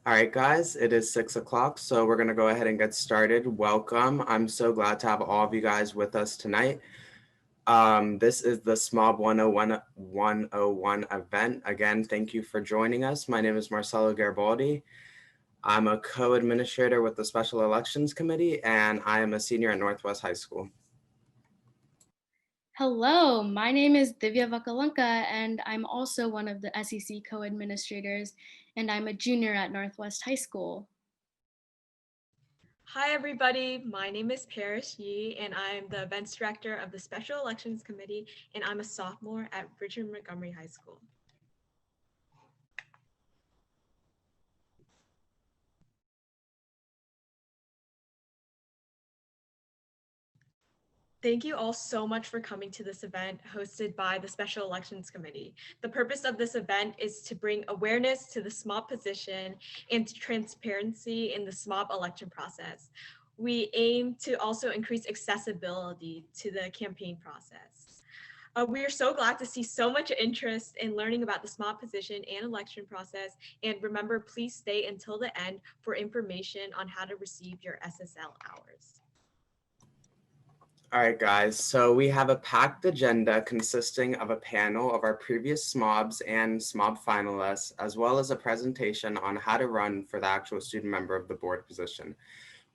All right, guys, it is 6 o'clock, so we're going to go ahead and get started. Welcome. I'm so glad to have all of you guys with us tonight. This is the SMOB 101 event. Again, thank you for joining us. My name is Marcelo Garibaldi. I'm a co-administrator with the Special Elections Committee, and I am a senior at Northwest High School. Hello, my name is Divya Vakalanka, and I'm also one of the SEC co-administrators, and I'm a junior at Northwest High School. Hi, everybody. My name is Paris Yee, and I'm the events director of the Special Elections Committee, and I'm a sophomore at Richard Montgomery High School. Thank you all so much for coming to this event hosted by the Special Elections Committee. The purpose of this event is to bring awareness to the SMOB position and transparency in the SMOB election process. We aim to also increase accessibility to the campaign process. We are so glad to see so much interest in learning about the SMOB position and election process. And remember, please stay until the end for information on how to receive your SSL hours. All right, guys, so we have a packed agenda consisting of a panel of our previous SMOBs and SMOB finalists, as well as a presentation on how to run for the actual student member of the board position.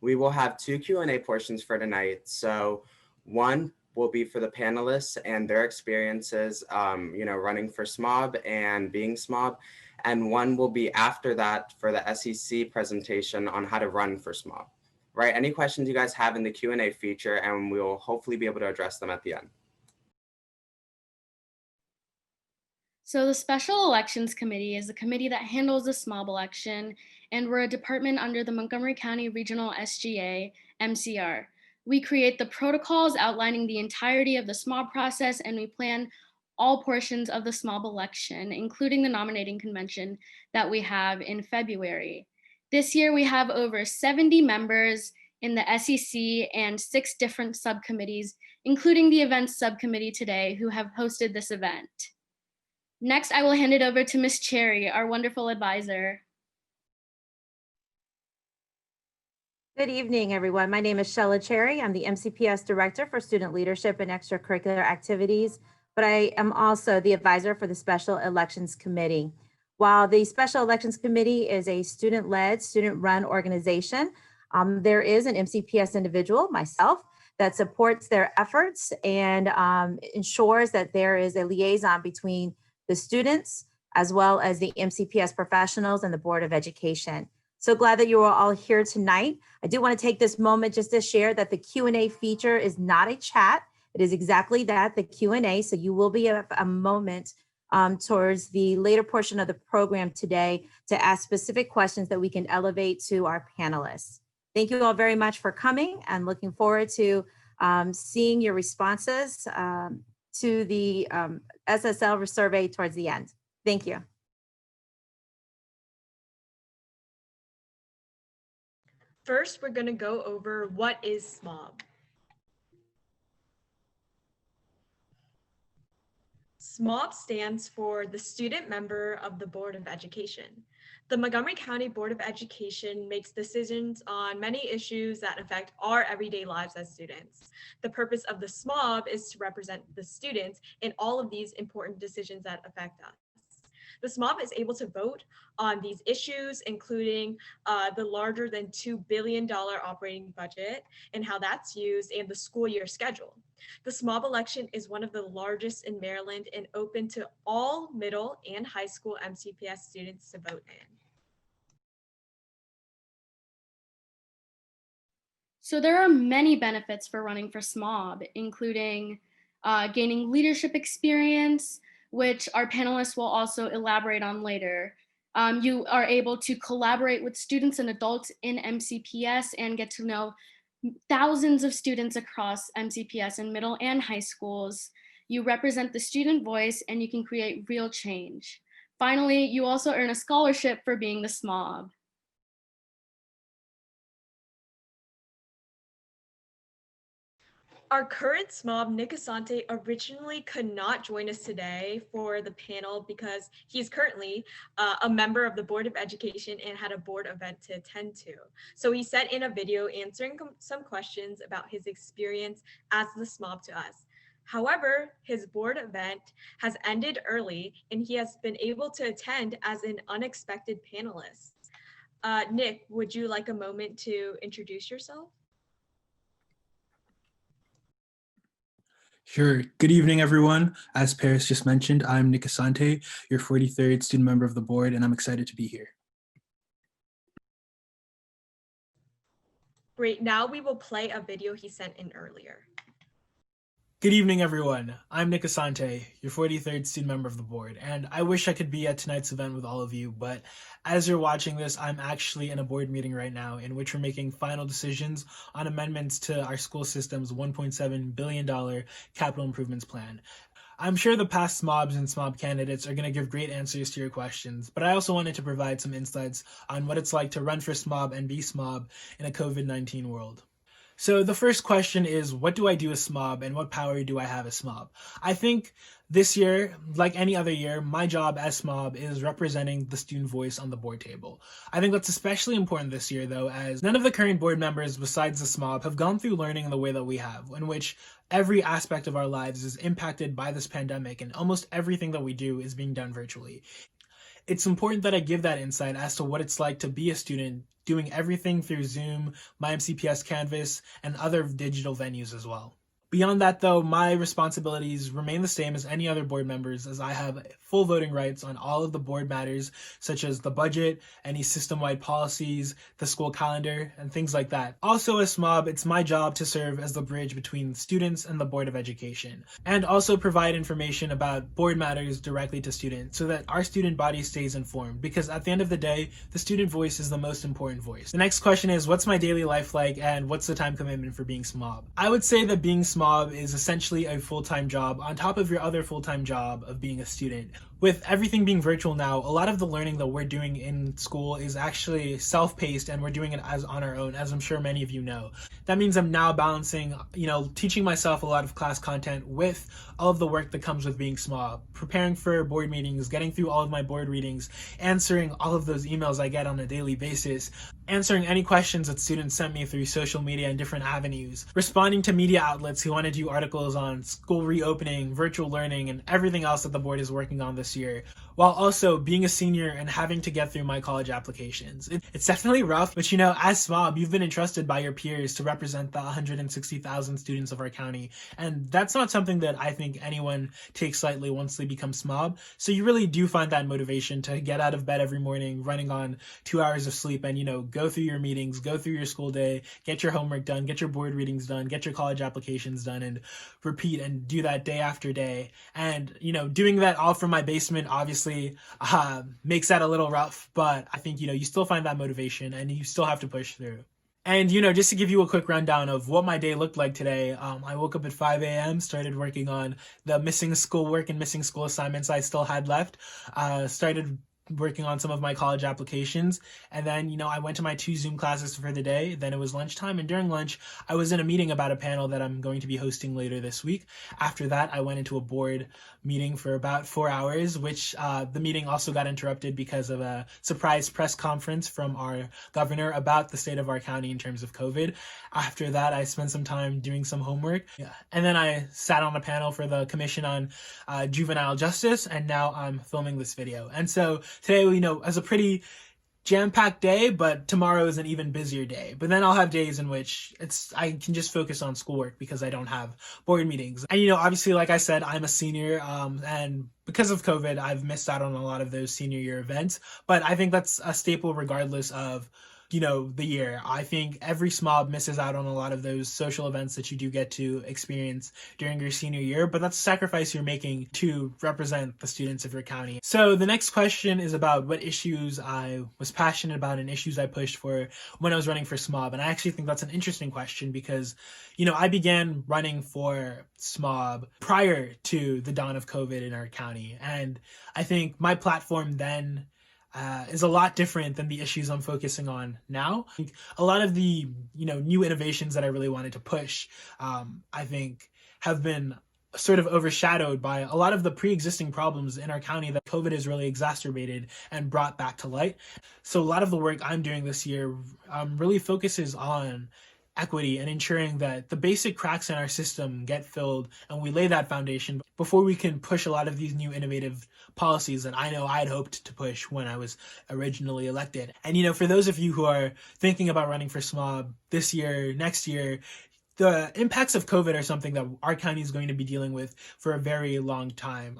We will have two Q&A portions for tonight. So one will be for the panelists and their experiences, running for SMOB and being SMOB. And one will be after that for the SEC presentation on how to run for SMOB. Right, any questions you guys have in the Q&A feature, and we'll hopefully be able to address them at the end. So the Special Elections Committee is the committee that handles the SMOB election, and we're a department under the Montgomery County Regional SGA, MCR. We create the protocols outlining the entirety of the SMOB process, and we plan all portions of the SMOB election, including the nominating convention that we have in February. This year, we have over 70 members in the SEC and 6 different subcommittees, including the events subcommittee today, who have hosted this event. Next, I will hand it over to Ms. Cherry, our wonderful advisor. Good evening, everyone. My name is Shella Cherry. I'm the MCPS Director for Student Leadership and Extracurricular Activities, but I am also the advisor for the Special Elections Committee. While the Special Elections Committee is a student-led, student-run organization, there is an MCPS individual, myself, that supports their efforts and ensures that there is a liaison between the students as well as the MCPS professionals and the Board of Education. So glad that you are all here tonight. I do want to take this moment just to share that the Q&A feature is not a chat. It is exactly that, the Q&A. So you will be a moment towards the later portion of the program today to ask specific questions that we can elevate to our panelists. Thank you all very much for coming, and looking forward to seeing your responses to the SSL survey towards the end. Thank you. First, we're going to go over what is SMOB. SMOB stands for the Student Member of the Board of Education. The Montgomery County Board of Education makes decisions on many issues that affect our everyday lives as students. The purpose of the SMOB is to represent the students in all of these important decisions that affect us. The SMOB is able to vote on these issues, including the larger than $2 billion operating budget and how that's used, and the school year schedule. The SMOB election is one of the largest in Maryland and open to all middle and high school MCPS students to vote in. So there are many benefits for running for SMOB, including gaining leadership experience, which our panelists will also elaborate on later. You are able to collaborate with students and adults in MCPS and get to know thousands of students across MCPS in middle and high schools. You represent the student voice, and you can create real change. Finally, you also earn a scholarship for being the SMOB. Our current SMOB, Nick Asante, originally could not join us today for the panel because he's currently a member of the Board of Education and had a board event to attend to. So he sent in a video answering some questions about his experience as the SMOB to us. However, his board event has ended early and he has been able to attend as an unexpected panelist. Nick, would you like a moment to introduce yourself? Sure. Good evening, everyone. As Paris just mentioned, I'm Nick Asante, your 43rd student member of the board, and I'm excited to be here. Great. Now we will play a video he sent in earlier. Good evening, everyone. I'm Nick Asante, your 43rd student member of the board, and I wish I could be at tonight's event with all of you, but as you're watching this, I'm actually in a board meeting right now in which we're making final decisions on amendments to our school system's $1.7 billion capital improvements plan. I'm sure the past SMOBs and SMOB candidates are going to give great answers to your questions, but I also wanted to provide some insights on what it's like to run for SMOB and be SMOB in a COVID-19 world. So the first question is, what do I do as SMOB and what power do I have as SMOB? I think this year, like any other year, my job as SMOB is representing the student voice on the board table. I think that's especially important this year, though, as none of the current board members besides the SMOB have gone through learning in the way that we have, in which every aspect of our lives is impacted by this pandemic and almost everything that we do is being done virtually. It's important that I give that insight as to what it's like to be a student doing everything through Zoom, my MCPS Canvas, and other digital venues as well. Beyond that, though, my responsibilities remain the same as any other board members, as I have full voting rights on all of the board matters, such as the budget, any system-wide policies, the school calendar, and things like that. Also, as SMOB, it's my job to serve as the bridge between students and the Board of Education, and also provide information about board matters directly to students so that our student body stays informed, because at the end of the day, the student voice is the most important voice. The next question is, what's my daily life like, and what's the time commitment for being SMOB? I would say that being SMOB is essentially a full-time job on top of your other full-time job of being a student. With everything being virtual now, a lot of the learning that we're doing in school is actually self-paced, and we're doing it as on our own, as I'm sure many of you know. That means I'm now balancing, teaching myself a lot of class content with all of the work that comes with being SMOB, preparing for board meetings, getting through all of my board readings, answering all of those emails I get on a daily basis, answering any questions that students sent me through social media and different avenues, responding to media outlets who want to do articles on school reopening, virtual learning, and everything else that the board is working on this year, while also being a senior and having to get through my college applications. It's definitely rough, but as SMOB, you've been entrusted by your peers to represent the 160,000 students of our county, and that's not something that I think anyone takes lightly once they become SMOB, so you really do find that motivation to get out of bed every morning, running on 2 hours of sleep, and go through your meetings, go through your school day, get your homework done, get your board readings done, get your college applications done, and repeat and do that day after day. And doing that all from my basement obviously makes that a little rough, but I think you still find that motivation and you still have to push through. And just to give you a quick rundown of what my day looked like today, I woke up at 5 a.m., started working on the missing schoolwork and missing school assignments I still had left, started working on some of my college applications, and then I went to my 2 Zoom classes for the day. Then it was lunchtime, and during lunch I was in a meeting about a panel that I'm going to be hosting later this week. After that, I went into a board meeting for about 4 hours, which the meeting also got interrupted because of a surprise press conference from our governor about the state of our county in terms of COVID. After that, I spent some time doing some homework, and then I sat on a panel for the Commission on Juvenile Justice, and now I'm filming this video. And so today, is a pretty jam-packed day, but tomorrow is an even busier day. But then I'll have days in which I can just focus on schoolwork because I don't have board meetings. And obviously, like I said, I'm a senior, and because of COVID, I've missed out on a lot of those senior year events. But I think that's a staple regardless of the year. I think every SMOB misses out on a lot of those social events that you do get to experience during your senior year, but that's a sacrifice you're making to represent the students of your county. So the next question is about what issues I was passionate about and issues I pushed for when I was running for SMOB. And I actually think that's an interesting question because, I began running for SMOB prior to the dawn of COVID in our county. And I think my platform then is a lot different than the issues I'm focusing on now. A lot of the new innovations that I really wanted to push, I think, have been sort of overshadowed by a lot of the pre-existing problems in our county that COVID has really exacerbated and brought back to light. So a lot of the work I'm doing this year really focuses on equity and ensuring that the basic cracks in our system get filled, and we lay that foundation before we can push a lot of these new innovative policies that I know I had hoped to push when I was originally elected. And for those of you who are thinking about running for SMOB this year, next year, the impacts of COVID are something that our county is going to be dealing with for a very long time.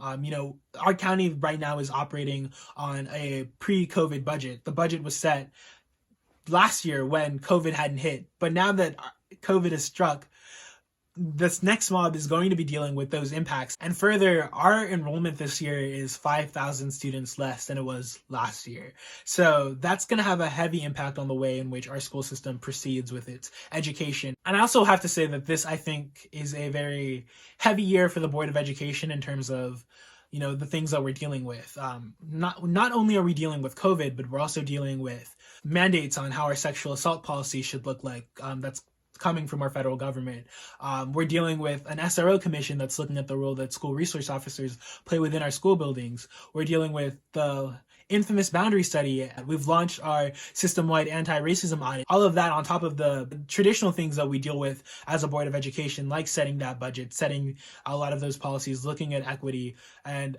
Our county right now is operating on a pre-COVID budget. The budget was set last year when COVID hadn't hit, but now that COVID has struck, this next SMOB is going to be dealing with those impacts. And further, our enrollment this year is 5,000 students less than it was last year. So that's going to have a heavy impact on the way in which our school system proceeds with its education. And I also have to say that this, I think, is a very heavy year for the Board of Education in terms of the things that we're dealing with. Not only are we dealing with COVID, but we're also dealing with mandates on how our sexual assault policy should look like. That's coming from our federal government. We're dealing with an SRO commission that's looking at the role that school resource officers play within our school buildings. We're dealing with the infamous boundary study. We've launched our system-wide anti-racism audit. All of that on top of the traditional things that we deal with as a Board of Education, like setting that budget, setting a lot of those policies, looking at equity, and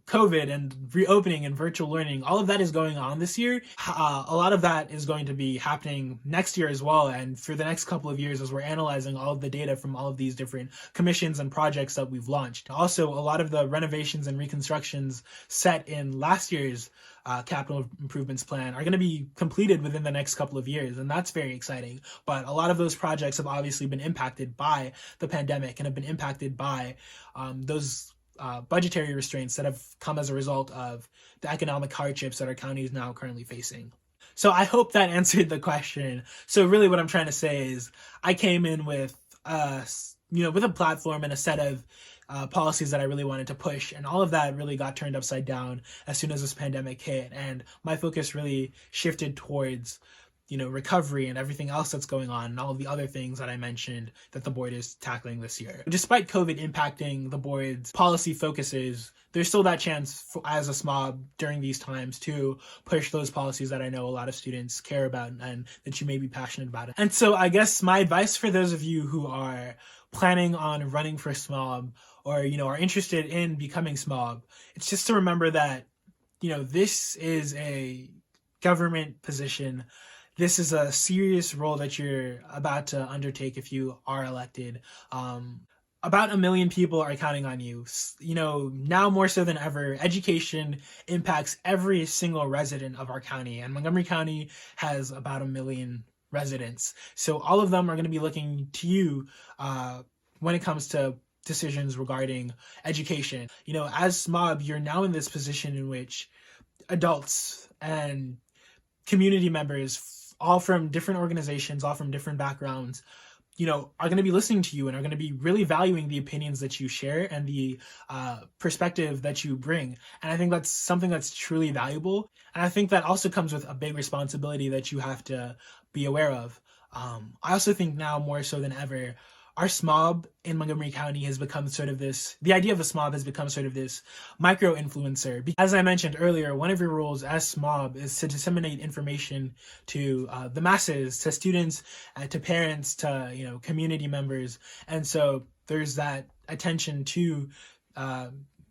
COVID and reopening and virtual learning, all of that is going on this year. A lot of that is going to be happening next year as well, and for the next couple of years as we're analyzing all of the data from all of these different commissions and projects that we've launched. Also, a lot of the renovations and reconstructions set in last year's capital improvements plan are going to be completed within the next couple of years, and that's very exciting. But a lot of those projects have obviously been impacted by the pandemic and have been impacted by those budgetary restraints that have come as a result of the economic hardships that our county is now currently facing. So I hope that answered the question. So really what I'm trying to say is I came in with with a platform and a set of policies that I really wanted to push, and all of that really got turned upside down as soon as this pandemic hit, and my focus really shifted towards recovery and everything else that's going on, and all of the other things that I mentioned that the board is tackling this year. Despite COVID impacting the board's policy focuses, there's still that chance as a SMOB during these times to push those policies that I know a lot of students care about and that you may be passionate about. And so I guess my advice for those of you who are planning on running for SMOB or, are interested in becoming SMOB, it's just to remember that, this is a government position. This is a serious role that you're about to undertake if you are elected. About 1 million people are counting on you. Now more so than ever, education impacts every single resident of our county, and Montgomery County has about 1 million residents. So all of them are going to be looking to you when it comes to decisions regarding education. As SMOB, you're now in this position in which adults and community members, all from different organizations, all from different backgrounds, are going to be listening to you and are going to be really valuing the opinions that you share and the perspective that you bring. And I think that's something that's truly valuable. And I think that also comes with a big responsibility that you have to be aware of. I also think now more so than ever, our SMOB in Montgomery County has become the idea of a SMOB has become sort of this micro-influencer. As I mentioned earlier, one of your roles as SMOB is to disseminate information to the masses, to students, to parents, to, community members. And so there's that attention to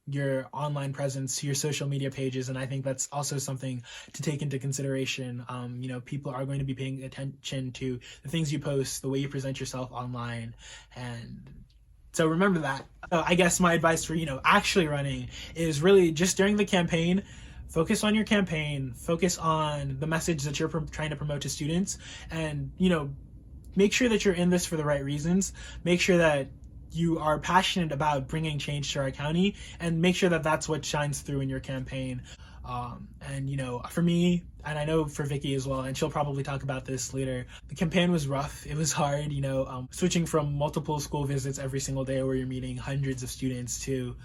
your online presence, your social media pages, and I think that's also something to take into consideration. People are going to be paying attention to the things you post, the way you present yourself online, and so remember that. I guess my advice for actually running is really just during the campaign, focus on your campaign, focus on the message that you're trying to promote to students, and make sure that you're in this for the right reasons. Make sure that you are passionate about bringing change to our county, and make sure that that's what shines through in your campaign. And for me, and I know for Vicky as well, and she'll probably talk about this later, the campaign was rough. It was hard, switching from multiple school visits every single day where you're meeting hundreds of students to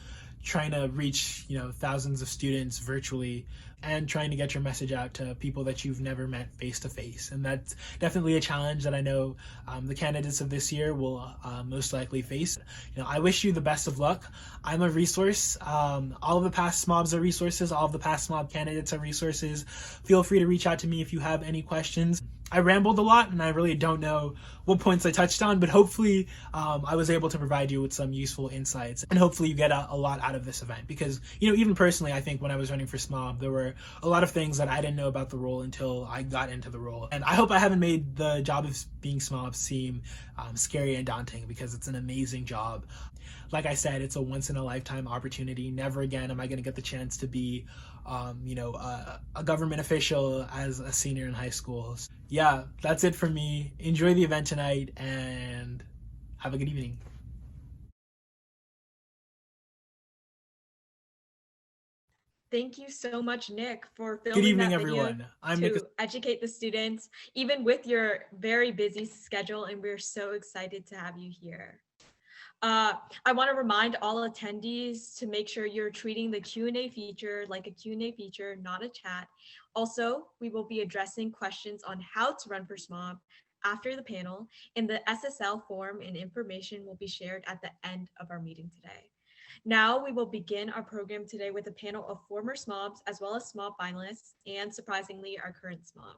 trying to reach, thousands of students virtually and trying to get your message out to people that you've never met face to face. And that's definitely a challenge that I know the candidates of this year will most likely face. I wish you the best of luck. I'm a resource. All of the past SMOBs are resources. All of the past SMOB candidates are resources. Feel free to reach out to me if you have any questions. I rambled a lot and I really don't know what points I touched on, but hopefully I was able to provide you with some useful insights, and hopefully you get a lot out of this event, because, even personally, I think when I was running for SMOB, there were a lot of things that I didn't know about the role until I got into the role. And I hope I haven't made the job of being SMOB seem scary and daunting, because it's an amazing job. Like I said, it's a once in a lifetime opportunity. Never again am I going to get the chance to be a government official as a senior in high school. Yeah, that's it for me. Enjoy the event tonight and have a good evening. Thank you so much, Nick, for Good filming evening, that video everyone. I'm to Nick. educate the students, even with your very busy schedule, and we're so excited to have you here. I want to remind all attendees to make sure you're treating the Q&A feature like a Q&A feature, not a chat. Also, we will be addressing questions on how to run for SMOB after the panel, and the SSL form and information will be shared at the end of our meeting today. Now we will begin our program today with a panel of former SMOBs as well as SMOB finalists, and surprisingly, our current SMOB.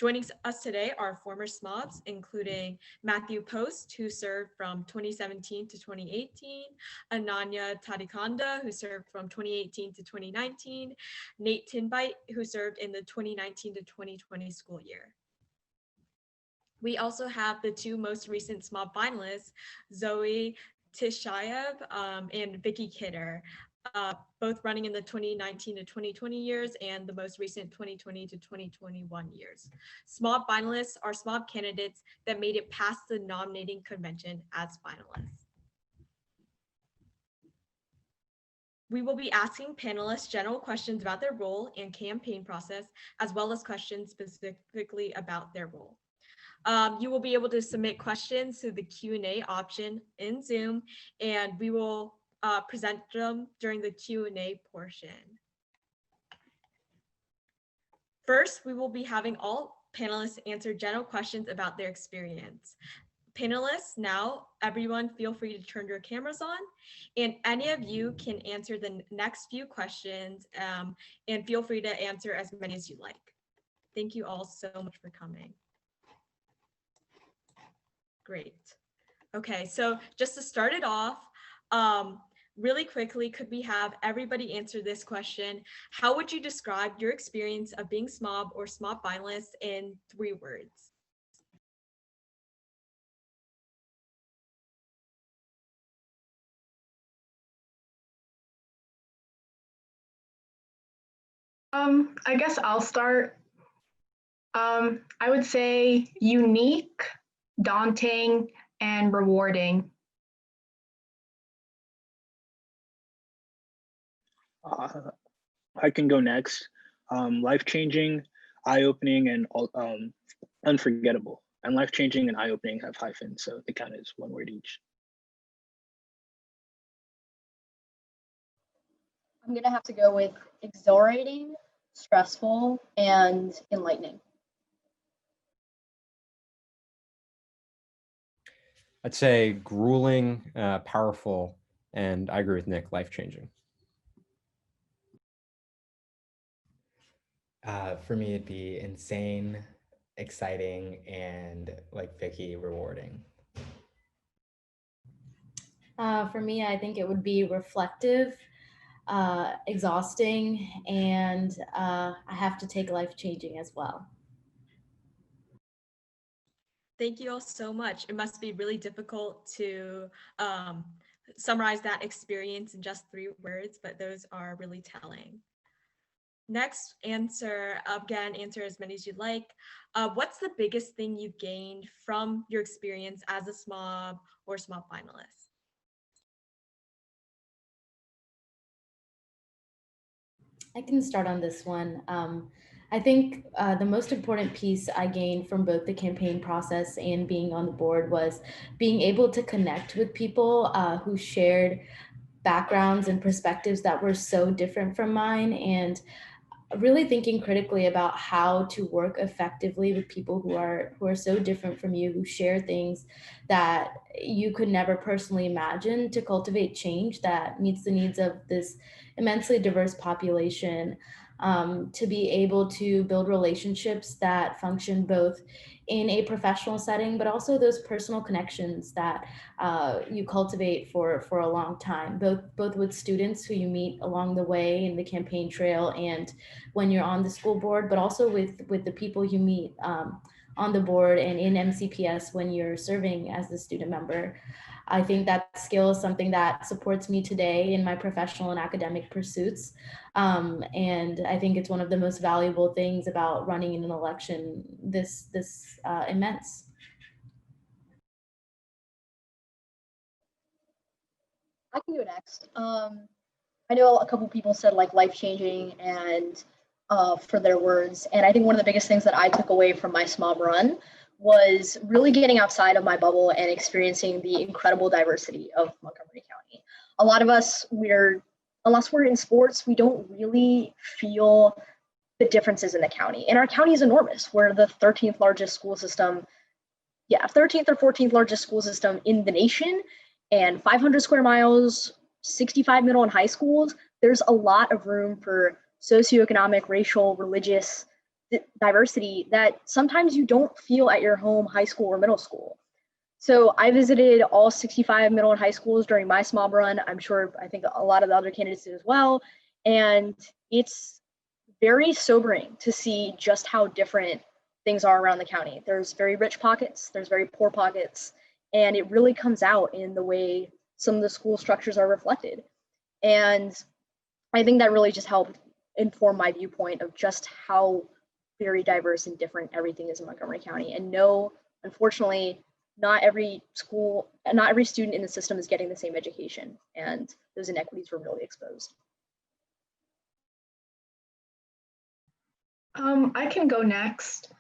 Joining us today are former SMOBs, including Matthew Post, who served from 2017 to 2018, Ananya Tadikanda, who served from 2018 to 2019, Nate Tinbite, who served in the 2019 to 2020 school year. We also have the two most recent SMOB finalists, Zoe Tishayev and Vicky Kidder, both running in the 2019 to 2020 years and the most recent 2020 to 2021 years. SMOB finalists are SMOB candidates that made it past the nominating convention as finalists. We will be asking panelists general questions about their role and campaign process, as well as questions specifically about their role. You will be able to submit questions to the Q&A option in Zoom, and we will present them during the Q&A portion. First, we will be having all panelists answer general questions about their experience. Panelists, now everyone feel free to turn your cameras on, and any of you can answer the next few questions, and feel free to answer as many as you like. Thank you all so much for coming. Great. Okay, so just to start it off, really quickly, could we have everybody answer this question? How would you describe your experience of being SMOB or SMOB finalist in 3 words? I guess I'll start. I would say unique, daunting, and rewarding. I can go next. Life-changing, eye-opening, and unforgettable. And life-changing and eye-opening have hyphens, so they count as 1 word each. I'm gonna have to go with exhilarating, stressful, and enlightening. I'd say grueling, powerful, and I agree with Nick, life-changing. For me, it'd be insane, exciting, and like Vicky, rewarding. For me, I think it would be reflective, exhausting, and I have to take life-changing as well. Thank you all so much. It must be really difficult to summarize that experience in just 3 words, but those are really telling. Next, answer as many as you'd like. What's the biggest thing you've gained from your experience as a SMOB or SMOB finalist? I can start on this one. I think the most important piece I gained from both the campaign process and being on the board was being able to connect with people who shared backgrounds and perspectives that were so different from mine, and really thinking critically about how to work effectively with people who are so different from you, who share things that you could never personally imagine, to cultivate change that meets the needs of this immensely diverse population, to be able to build relationships that function both in a professional setting, but also those personal connections that you cultivate for a long time, both with students who you meet along the way in the campaign trail and when you're on the school board, but also with the people you meet on the board and in MCPS when you're serving as the student member. I think that skill is something that supports me today in my professional and academic pursuits. And I think it's one of the most valuable things about running in an election this immense. I can go next. I know a couple people said like life-changing and for their words. And I think one of the biggest things that I took away from my SMOB run was really getting outside of my bubble and experiencing the incredible diversity of Montgomery County. A lot of us, unless we're in sports, we don't really feel the differences in the county. And our county is enormous. We're the 13th largest school system, 13th or 14th largest school system in the nation, and 500 square miles, 65 middle and high schools. There's a lot of room for socioeconomic, racial, religious diversity that sometimes you don't feel at your home high school or middle school. So I visited all 65 middle and high schools during my SMOB run. I think a lot of the other candidates did as well. And it's very sobering to see just how different things are around the county. There's very rich pockets, there's very poor pockets, and it really comes out in the way some of the school structures are reflected. And I think that really just helped inform my viewpoint of just how very diverse and different everything is in Montgomery County. And no, unfortunately, not every student in the system is getting the same education, and those inequities were really exposed. I can go next.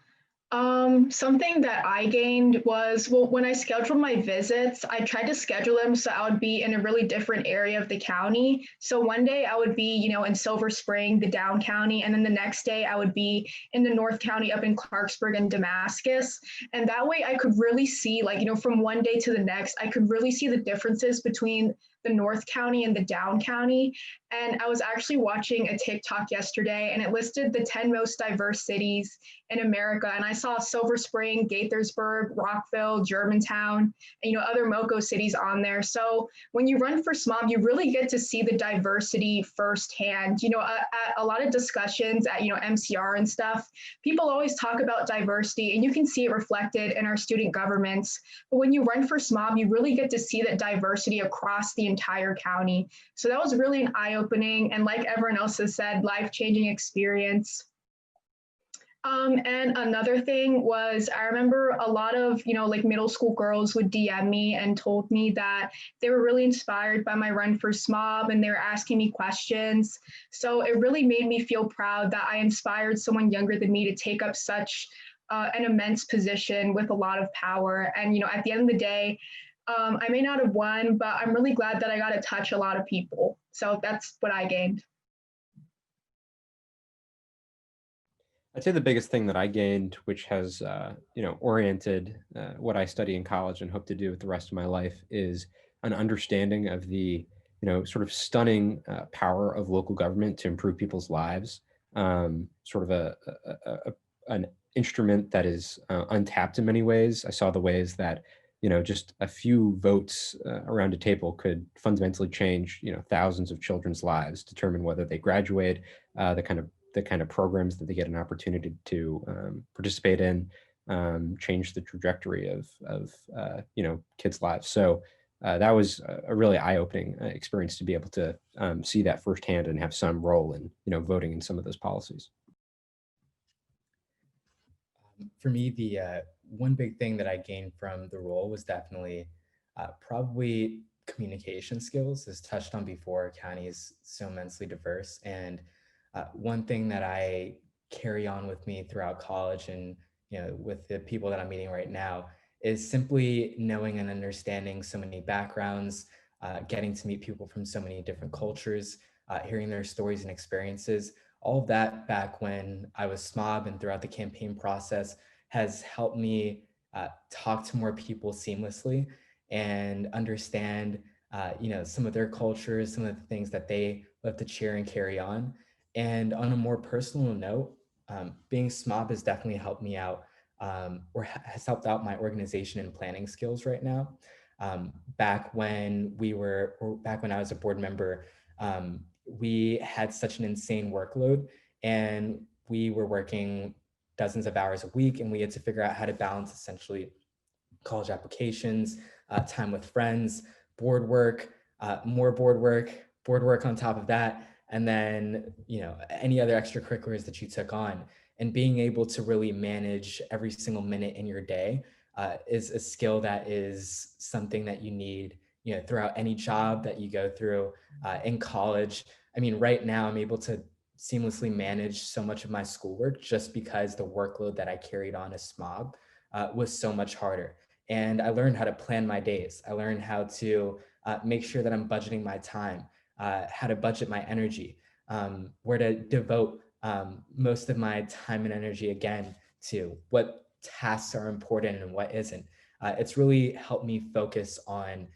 Something that I gained was, well, when I scheduled my visits, I tried to schedule them so I would be in a really different area of the county. So one day I would be, in Silver Spring, the down county, and then the next day I would be in the North County up in Clarksburg and Damascus. And that way I could really see, from one day to the next, I could really see the differences between the North County and the down county. And I was actually watching a TikTok yesterday, and it listed the 10 most diverse cities in America. And I saw Silver Spring, Gaithersburg, Rockville, Germantown, and other MoCo cities on there. So when you run for SMOB, you really get to see the diversity firsthand. At a lot of discussions at MCR and stuff, people always talk about diversity, and you can see it reflected in our student governments. But when you run for SMOB, you really get to see that diversity across the entire county. So that was really an eye-opening, and like everyone else has said, life-changing experience. And another thing was, I remember a lot of, middle school girls would DM me and told me that they were really inspired by my run for SMOB, and they were asking me questions. So it really made me feel proud that I inspired someone younger than me to take up such an immense position with a lot of power. And, at the end of the day, I may not have won, but I'm really glad that I got to touch a lot of people. So that's what I gained. I'd say the biggest thing that I gained, which has, oriented what I study in college and hope to do with the rest of my life, is an understanding of the, sort of stunning power of local government to improve people's lives. Sort of an instrument that is untapped in many ways. I saw the ways that, just a few votes around a table could fundamentally change, thousands of children's lives, determine whether they graduate, the kind of programs that they get an opportunity to participate in, change the trajectory of kids' lives. So that was a really eye-opening experience to be able to see that firsthand and have some role in voting in some of those policies. For me, the one big thing that I gained from the role was definitely probably communication skills. As touched on before, county is so immensely diverse, and one thing that I carry on with me throughout college and with the people that I'm meeting right now is simply knowing and understanding so many backgrounds, getting to meet people from so many different cultures, hearing their stories and experiences. All of that back when I was SMOB and throughout the campaign process has helped me talk to more people seamlessly and understand some of their cultures, some of the things that they love to cheer and carry on. And on a more personal note, being SMOB has definitely helped me out, or has helped out my organization and planning skills right now. Back when I was a board member, we had such an insane workload, and we were working dozens of hours a week, and we had to figure out how to balance essentially college applications, time with friends, board work, more board work on top of that, and then any other extracurriculars that you took on. And being able to really manage every single minute in your day is a skill that is something that you need throughout any job that you go through in college. I mean, right now I'm able to seamlessly manage so much of my schoolwork just because the workload that I carried on as SMOB was so much harder. And I learned how to plan my days. I learned how to make sure that I'm budgeting my time, how to budget my energy, where to devote most of my time and energy again to what tasks are important and what isn't. It's really helped me focus on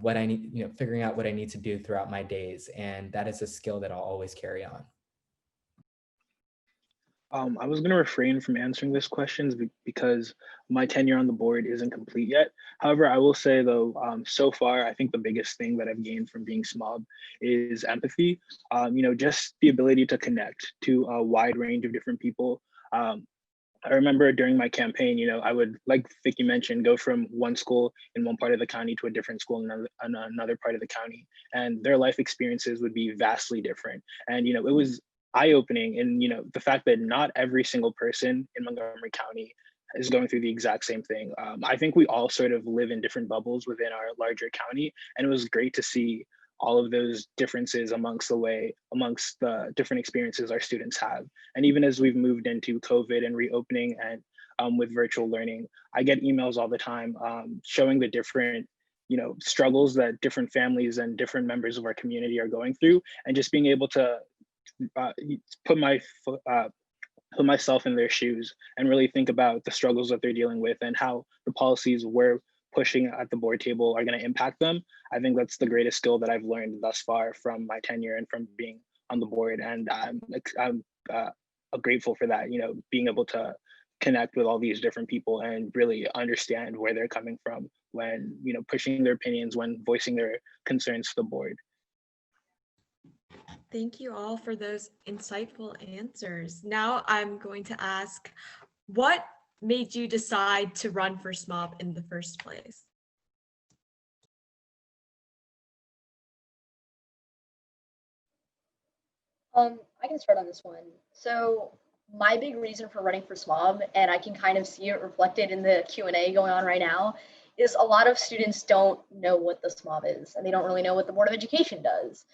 what I need, figuring out what I need to do throughout my days. And that is a skill that I'll always carry on. I was going to refrain from answering this question because my tenure on the board isn't complete yet. However, I will say though, so far, I think the biggest thing that I've gained from being SMOB is empathy. Just the ability to connect to a wide range of different people. I remember during my campaign, I would, like Vicky mentioned, go from one school in one part of the county to a different school in another part of the county, and their life experiences would be vastly different. And it was eye-opening, and the fact that not every single person in Montgomery County is going through the exact same thing. I think we all sort of live in different bubbles within our larger county, and it was great to see all of those differences amongst the different experiences our students have. And even as we've moved into COVID and reopening and with virtual learning, I get emails all the time showing the different struggles that different families and different members of our community are going through, and just being able to put myself in their shoes and really think about the struggles that they're dealing with and how the policies we're pushing at the board table are going to impact them. I think that's the greatest skill that I've learned thus far from my tenure and from being on the board. And I'm grateful for that, being able to connect with all these different people and really understand where they're coming from when, pushing their opinions, when voicing their concerns to the board. Thank you all for those insightful answers. Now I'm going to ask, what made you decide to run for SMOB in the first place? I can start on this one. So my big reason for running for SMOB, and I can kind of see it reflected in the Q&A going on right now, is a lot of students don't know what the SMOB is, and they don't really know what the Board of Education does.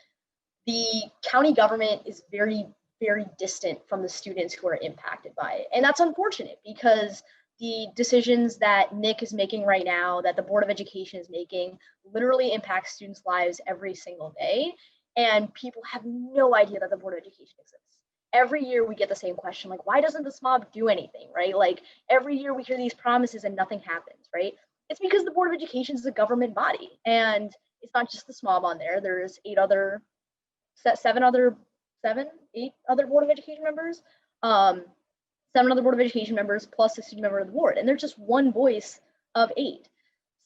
The county government is very, very distant from the students who are impacted by it. And that's unfortunate because the decisions that Nick is making right now, that the Board of Education is making, literally impact students' lives every single day. And people have no idea that the Board of Education exists. Every year we get the same question, like, why doesn't the SMOB do anything, right? Like every year we hear these promises and nothing happens, right? It's because the Board of Education is a government body, and it's not just the SMOB on there. There's 8 other Board of Education members, 7 other Board of Education members, plus a student member of the board. And there's just one voice of 8.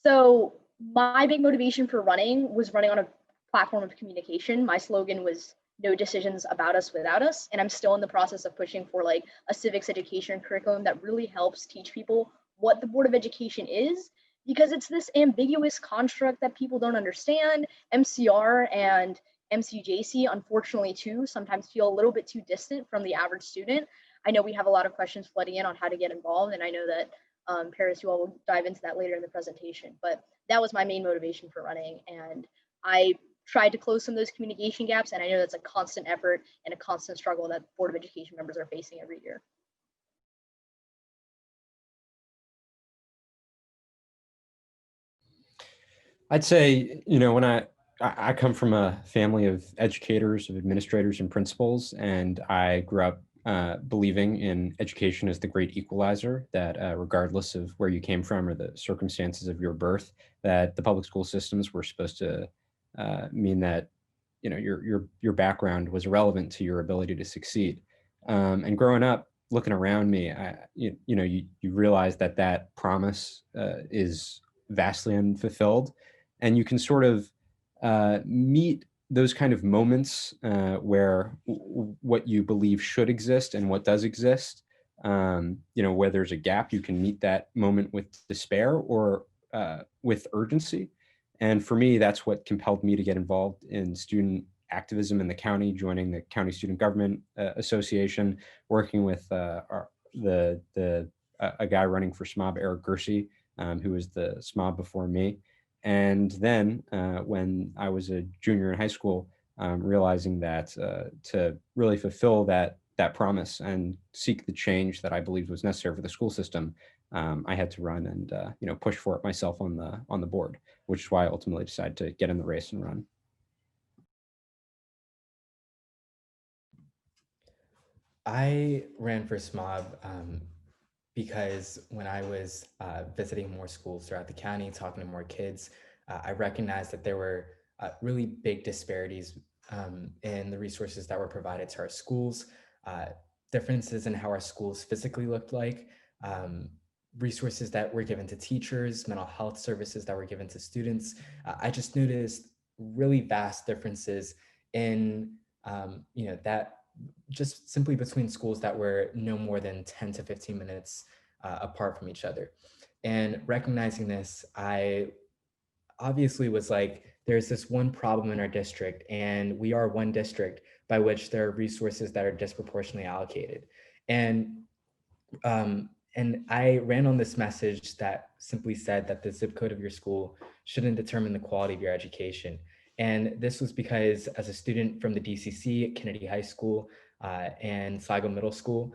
So my big motivation for running was running on a platform of communication. My slogan was no decisions about us without us. And I'm still in the process of pushing for like a civics education curriculum that really helps teach people what the Board of Education is, because it's this ambiguous construct that people don't understand. MCR and MCJC, unfortunately, too, sometimes feel a little bit too distant from the average student. I know we have a lot of questions flooding in on how to get involved, and I know that Paris, you all will dive into that later in the presentation, but that was my main motivation for running, and I tried to close some of those communication gaps, and I know that's a constant effort and a constant struggle that Board of Education members are facing every year. I'd say, when I come from a family of educators, of administrators and principals, and I grew up believing in education as the great equalizer, that regardless of where you came from or the circumstances of your birth, that the public school systems were supposed to mean that, you know, your background was irrelevant to your ability to succeed. And growing up, looking around me, you realize that that promise is vastly unfulfilled, and you can sort of meet those kind of moments where what you believe should exist and what does exist, where there's a gap, you can meet that moment with despair or with urgency. And for me, that's what compelled me to get involved in student activism in the county, joining the County Student Government Association, working with a guy running for SMOB, Eric Gersey, who was the SMOB before me. And then when I was a junior in high school, realizing that to really fulfill that promise and seek the change that I believed was necessary for the school system, I had to run and push for it myself on the board, which is why I ultimately decided to get in the race and run. I ran for SMOB because when I was visiting more schools throughout the county, talking to more kids, I recognized that there were really big disparities in the resources that were provided to our schools, differences in how our schools physically looked like, resources that were given to teachers, mental health services that were given to students. I just noticed really vast differences in that just simply between schools that were no more than 10 to 15 minutes apart from each other. And recognizing this, I obviously was like, there's this one problem in our district, and we are one district by which there are resources that are disproportionately allocated. And I ran on this message that simply said that the zip code of your school shouldn't determine the quality of your education. And this was because as a student from the DCC at Kennedy High School and Sligo Middle School,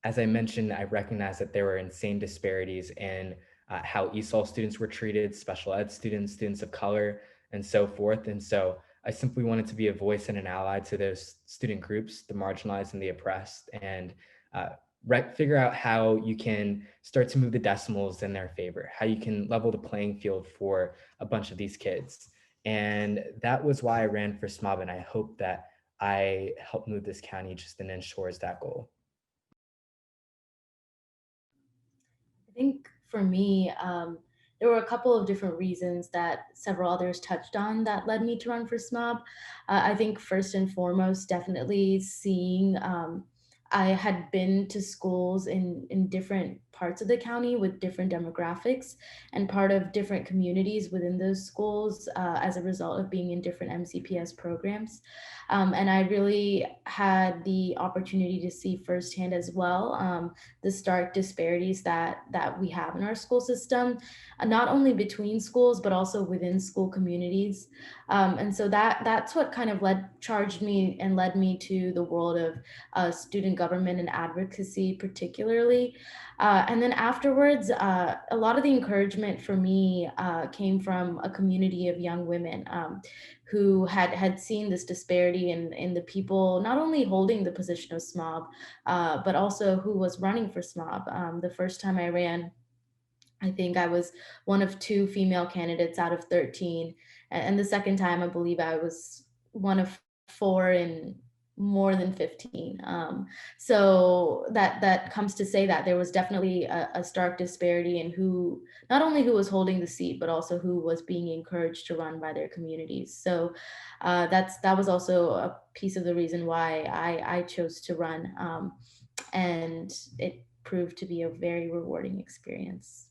as I mentioned, I recognized that there were insane disparities in how ESOL students were treated, special ed students, students of color, and so forth. And so I simply wanted to be a voice and an ally to those student groups, the marginalized and the oppressed, and figure out how you can start to move the decimals in their favor, how you can level the playing field for a bunch of these kids. And that was why I ran for SMOB, and I hope that I helped move this county just and ensures that goal. I think for me, there were a couple of different reasons that several others touched on that led me to run for SMOB. I think first and foremost, definitely seeing I had been to schools in different parts of the county with different demographics and part of different communities within those schools as a result of being in different MCPS programs. And I really had the opportunity to see firsthand as well the stark disparities that we have in our school system, not only between schools, but also within school communities. And so that's what kind of charged me and led me to the world of student government and advocacy particularly. And then afterwards, a lot of the encouragement for me came from a community of young women who had seen this disparity in the people not only holding the position of SMOB, but also who was running for SMOB. The first time I ran, I think I was one of 2 female candidates out of 13. And the second time, I believe I was one of 4 in more than 15. So that comes to say that there was definitely a stark disparity in not only who was holding the seat, but also who was being encouraged to run by their communities. So that was also a piece of the reason why I chose to run. And it proved to be a very rewarding experience.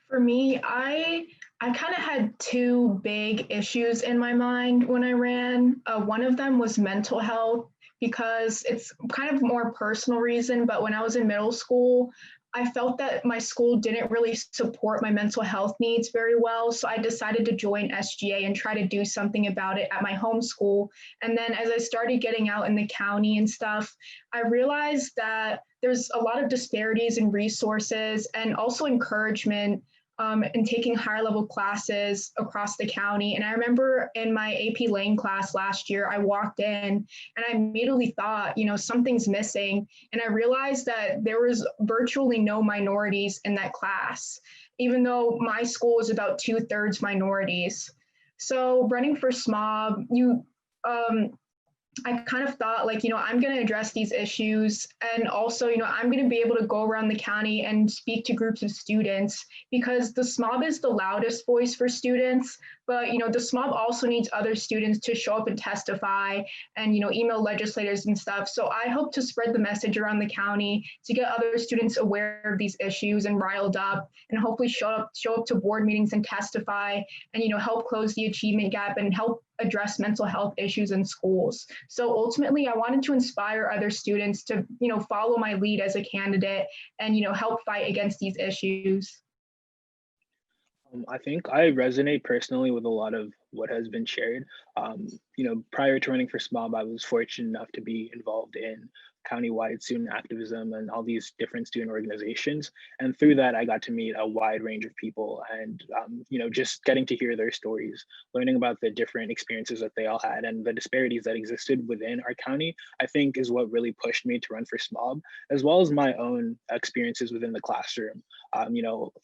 For me, I kind of had 2 big issues in my mind when I ran. One of them was mental health, because it's kind of more personal reason, but when I was in middle school, I felt that my school didn't really support my mental health needs very well. So I decided to join SGA and try to do something about it at my home school. And then as I started getting out in the county and stuff, I realized that there's a lot of disparities in resources and also encouragement and taking higher level classes across the county. And I remember in my AP Lang class last year, I walked in and I immediately thought, something's missing. And I realized that there was virtually no minorities in that class, even though my school is about 2/3 minorities. So running for SMOB, I kind of thought I'm going to address these issues. And also, I'm going to be able to go around the county and speak to groups of students, because the SMOB is the loudest voice for students. But, the SMOB also needs other students to show up and testify and, email legislators and stuff. So I hope to spread the message around the county to get other students aware of these issues and riled up, and hopefully show up to board meetings and testify and, help close the achievement gap and help address mental health issues in schools. So ultimately, I wanted to inspire other students to, follow my lead as a candidate and, help fight against these issues. I think I resonate personally with a lot of what has been shared. Prior to running for SMOB, I was fortunate enough to be involved in countywide student activism and all these different student organizations. And through that, I got to meet a wide range of people and, just getting to hear their stories, learning about the different experiences that they all had and the disparities that existed within our county, I think is what really pushed me to run for SMOB, as well as my own experiences within the classroom.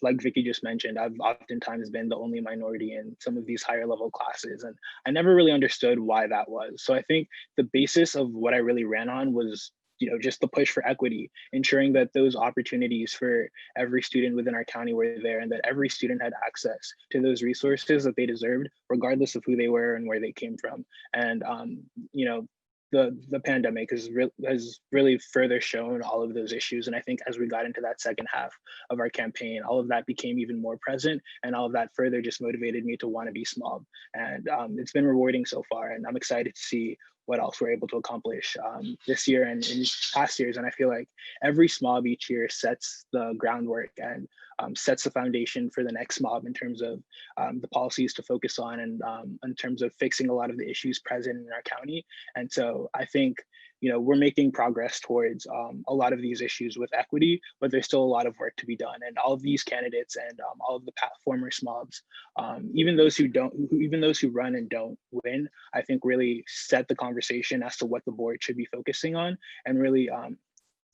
Like Vicky just mentioned, I've oftentimes been the only minority in some of these higher level classes, and I never really understood why that was. So I think the basis of what I really ran on was just the push for equity, ensuring that those opportunities for every student within our county were there, and that every student had access to those resources that they deserved, regardless of who they were and where they came from. And the pandemic has really further shown all of those issues. And I think as we got into that second half of our campaign, all of that became even more present, and all of that further just motivated me to want to be SMOB. And it's been rewarding so far, and I'm excited to see what else we're able to accomplish this year and in past years. And I feel like every SMOB each year sets the groundwork and sets the foundation for the next SMOB in terms of the policies to focus on, and in terms of fixing a lot of the issues present in our county. And so I think we're making progress towards a lot of these issues with equity, but there's still a lot of work to be done. And all of these candidates and all of the former SMOBs, even those who run and don't win, I think really set the conversation as to what the board should be focusing on, and really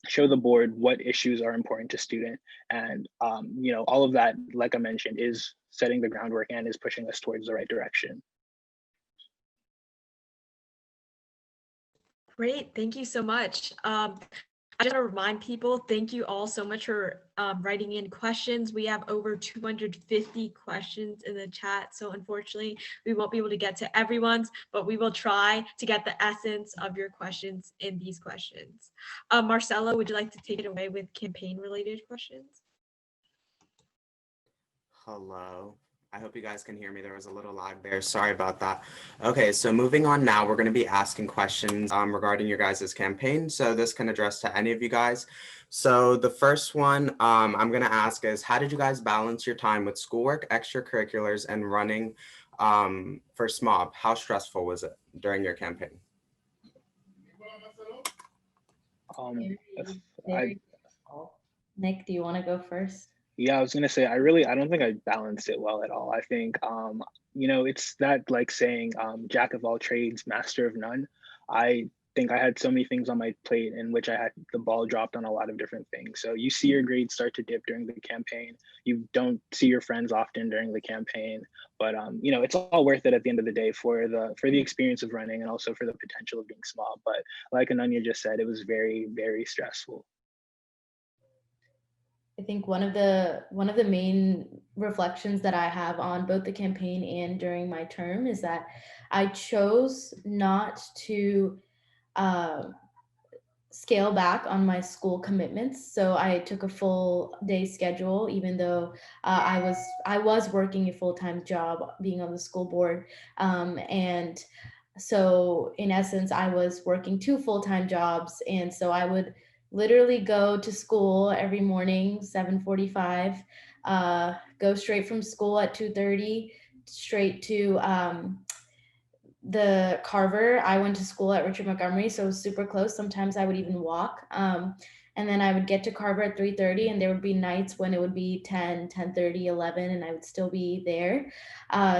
show the board what issues are important to student. And all of that, like I mentioned, is setting the groundwork and is pushing us towards the right direction. Great, thank you so much. I just want to remind people, thank you all so much for writing in questions. We have over 250 questions in the chat, so unfortunately we won't be able to get to everyone's, but we will try to get the essence of your questions in these questions. Marcella, would you like to take it away with campaign related questions? Hello. I hope you guys can hear me. There was a little lag there. Sorry about that. Okay, so moving on now, we're going to be asking questions regarding your guys' campaign. So this can address to any of you guys. So the first one I'm going to ask is, how did you guys balance your time with schoolwork, extracurriculars, and running for SMOB? How stressful was it during your campaign? Nick, do you want to go first? Yeah, I was gonna say, I don't think I balanced it well at all. I think, it's that like saying, jack of all trades, master of none. I think I had so many things on my plate in which I had the ball dropped on a lot of different things. So you see your grades start to dip during the campaign. You don't see your friends often during the campaign, but it's all worth it at the end of the day for the experience of running, and also for the potential of being SMOB. But like Ananya just said, it was very, very stressful. I think one of the main reflections that I have on both the campaign and during my term is that I chose not to scale back on my school commitments. So I took a full day schedule, even though I was working a full-time job being on the school board. And so in essence, I was working 2 full-time jobs. And so I would literally go to school every morning, 7:45, go straight from school at 2:30, straight to the Carver, I went to school at Richard Montgomery, so it was super close. Sometimes I would even walk. And then I would get to Carver at 3:30, and there would be nights when it would be 10, 10:30, 11, and I would still be there.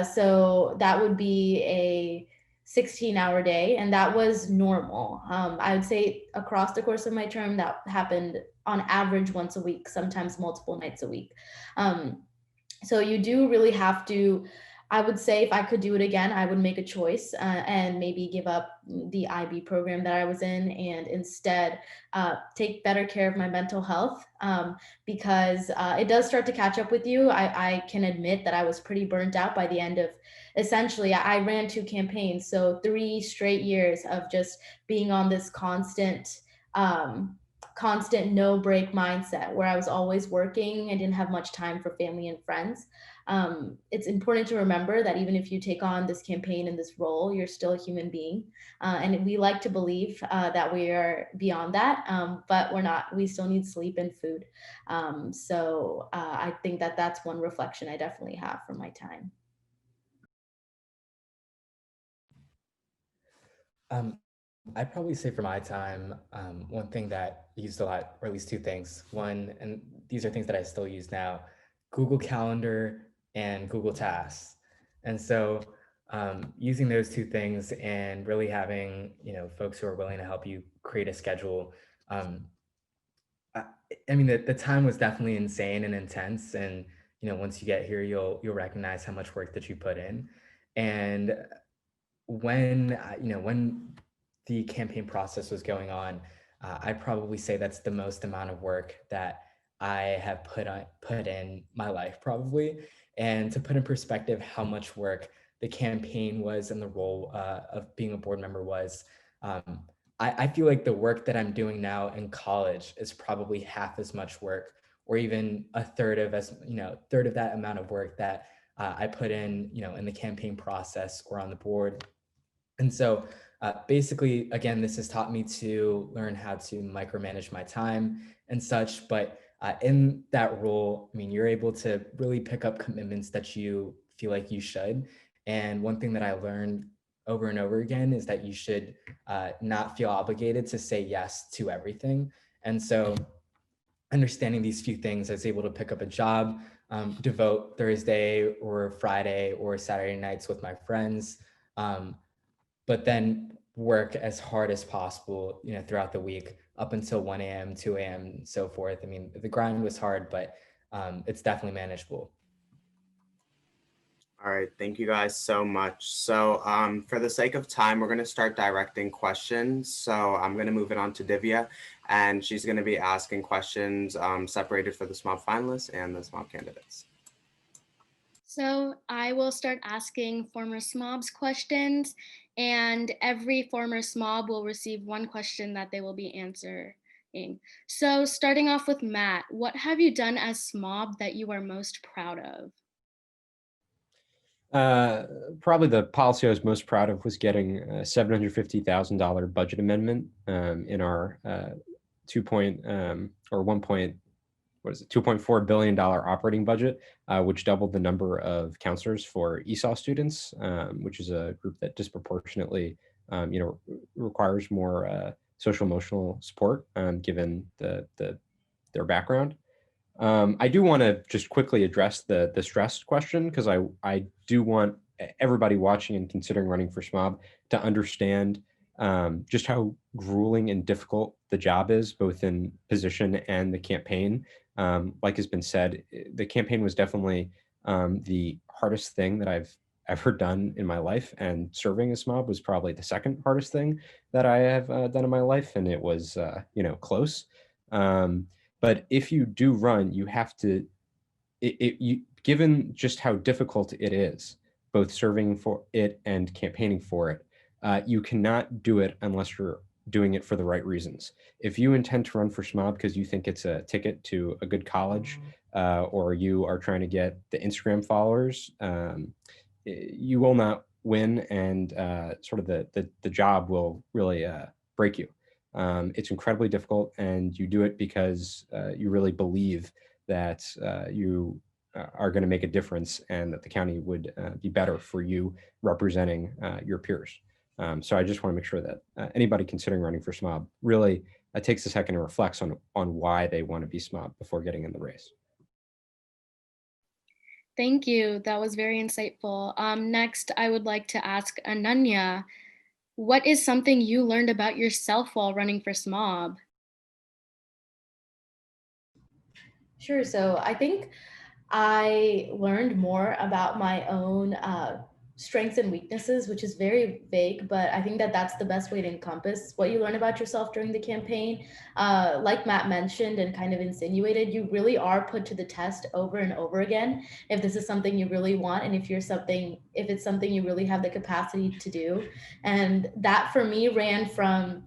So that would be a 16-hour day, and that was normal. I would say across the course of my term, that happened on average once a week, sometimes multiple nights a week. So you do really have to, I would say if I could do it again, I would make a choice and maybe give up the IB program that I was in and instead take better care of my mental health because it does start to catch up with you. I can admit that I was pretty burnt out by the end of, essentially, I ran 2 campaigns. So 3 straight years of just being on this constant no break mindset where I was always working and didn't have much time for family and friends. It's important to remember that even if you take on this campaign and this role, you're still a human being. And we like to believe that we are beyond that, but we're not. We still need sleep and food. So I think that that's one reflection I definitely have from my time. I'd probably say for my time, one thing that I used a lot, or at least 2 things. One, and these are things that I still use now, Google Calendar and Google Tasks. And so using those 2 things and really having, folks who are willing to help you create a schedule. I mean, the time was definitely insane and intense. And, once you get here, you'll recognize how much work that you put in. And when the campaign process was going on, I'd probably say that's the most amount of work that I have put in my life, probably. And to put in perspective how much work the campaign was and the role of being a board member was, I feel like the work that I'm doing now in college is probably half as much work, or even a third of that amount of work that I put in, in the campaign process or on the board. And so basically, again, this has taught me to learn how to micromanage my time and such. But in that role, I mean, you're able to really pick up commitments that you feel like you should. And one thing that I learned over and over again is that you should not feel obligated to say yes to everything. And so understanding these few things, I was able to pick up a job, devote Thursday or Friday or Saturday nights with my friends, but then work as hard as possible, throughout the week up until 1 a.m., 2 a.m., and so forth. I mean, the grind was hard, but it's definitely manageable. All right, thank you guys so much. So for the sake of time, we're going to start directing questions. So I'm going to move it on to Divya, and she's going to be asking questions separated for the SMOB finalists and the SMOB candidates. So I will start asking former SMOBs questions, and every former SMOB will receive 1 question that they will be answering. So starting off with Matt, what have you done as SMOB that you are most proud of? Probably the policy I was most proud of was getting a $750,000 budget amendment in our $2.4 billion operating budget, which doubled the number of counselors for ESOL students, which is a group that disproportionately, requires more social emotional support given their background. I do want to just quickly address the stress question, because I do want everybody watching and considering running for SMOB to understand just how grueling and difficult the job is, both in position and the campaign. Like has been said, the campaign was definitely the hardest thing that I've ever done in my life, and serving as SMOB was probably the second hardest thing that I have done in my life, and it was close. But if you do run, you have to, given just how difficult it is, both serving for it and campaigning for it, you cannot do it unless you're doing it for the right reasons. If you intend to run for SMOB because you think it's a ticket to a good college, or you are trying to get the Instagram followers, you will not win, and sort of the job will really break you. It's incredibly difficult, and you do it because you really believe that you are going to make a difference, and that the county would be better for you representing your peers. So I just want to make sure that anybody considering running for SMOB really takes a second and reflects on why they want to be SMOB before getting in the race. Thank you. That was very insightful. Next, I would like to ask Ananya, what is something you learned about yourself while running for SMOB? Sure. So I think I learned more about my own strengths and weaknesses, which is very vague, but I think that that's the best way to encompass what you learn about yourself during the campaign. Like Matt mentioned and kind of insinuated, you really are put to the test over and over again if this is something you really want, and if it's something you really have the capacity to do. And that for me ran from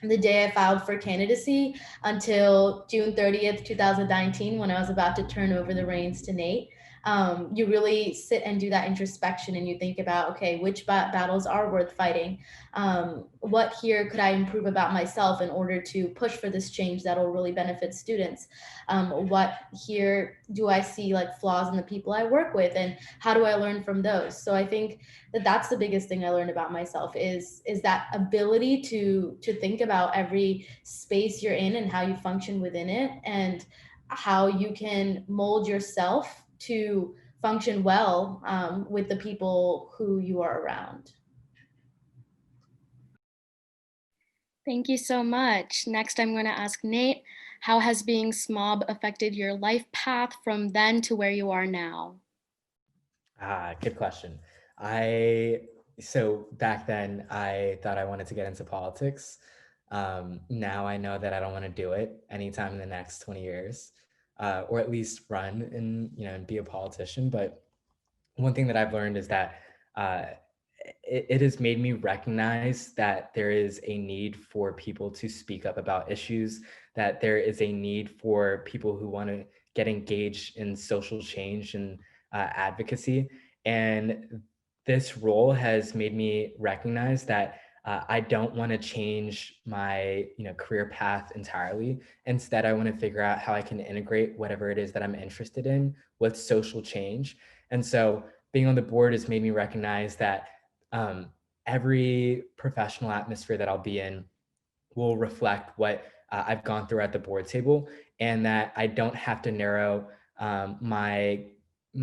the day I filed for candidacy until June 30th, 2019, when I was about to turn over the reins to Nate. You really sit and do that introspection, and you think about, okay, which battles are worth fighting? What here could I improve about myself in order to push for this change that will really benefit students? What here do I see like flaws in the people I work with, and how do I learn from those? So I think that that's the biggest thing I learned about myself is that ability to think about every space you're in and how you function within it, and how you can mold yourself to function well with the people who you are around. Thank you so much. Next, I'm going to ask Nate, how has being SMOB affected your life path from then to where you are now? Good question. So back then I thought I wanted to get into politics. Now I know that I don't want to do it anytime in the next 20 years, or at least run and be a politician. But one thing that I've learned is that it has made me recognize that there is a need for people to speak up about issues, that there is a need for people who want to get engaged in social change and advocacy. And this role has made me recognize that I don't want to change my career path entirely. Instead, I want to figure out how I can integrate whatever it is that I'm interested in with social change. And so being on the board has made me recognize that every professional atmosphere that I'll be in will reflect what I've gone through at the board table, and that I don't have to narrow my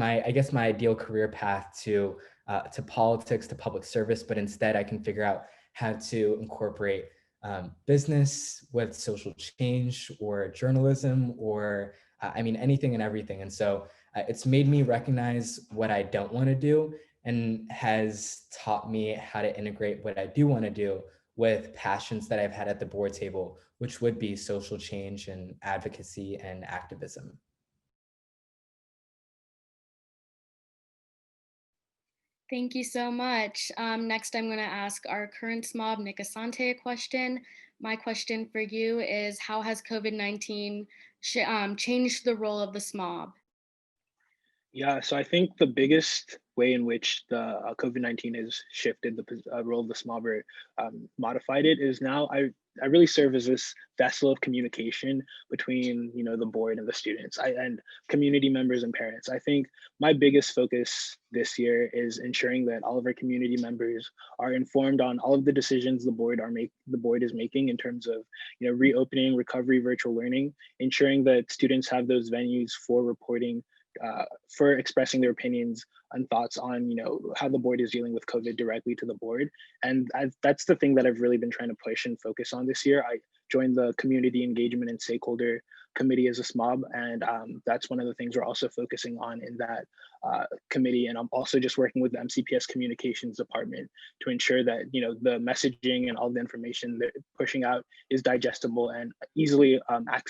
ideal career path to politics, to public service, but instead I can figure out how to incorporate business with social change, or journalism, or anything and everything. And so it's made me recognize what I don't want to do, and has taught me how to integrate what I do want to do with passions that I've had at the board table, which would be social change and advocacy and activism. Thank you so much. Next, I'm going to ask our current SMOB, Nick Asante, a question. My question for you is, how has COVID-19 changed the role of the SMOB? Yeah, so I think the biggest way in which the COVID-19 has shifted the role of the SMOB, or modified it, is now I really serve as this vessel of communication between the board and the students, and community members and parents. I think my biggest focus this year is ensuring that all of our community members are informed on all of the decisions the board is making in terms of reopening, recovery, virtual learning, ensuring that students have those venues for reporting, for expressing their opinions and thoughts on how the board is dealing with COVID directly to the board. And that's the thing that I've really been trying to push and focus on this year. I joined the community engagement and stakeholder committee as a SMOB, and that's one of the things we're also focusing on in that committee. And I'm also just working with the MCPS communications department to ensure that the messaging and all the information they're pushing out is digestible and easily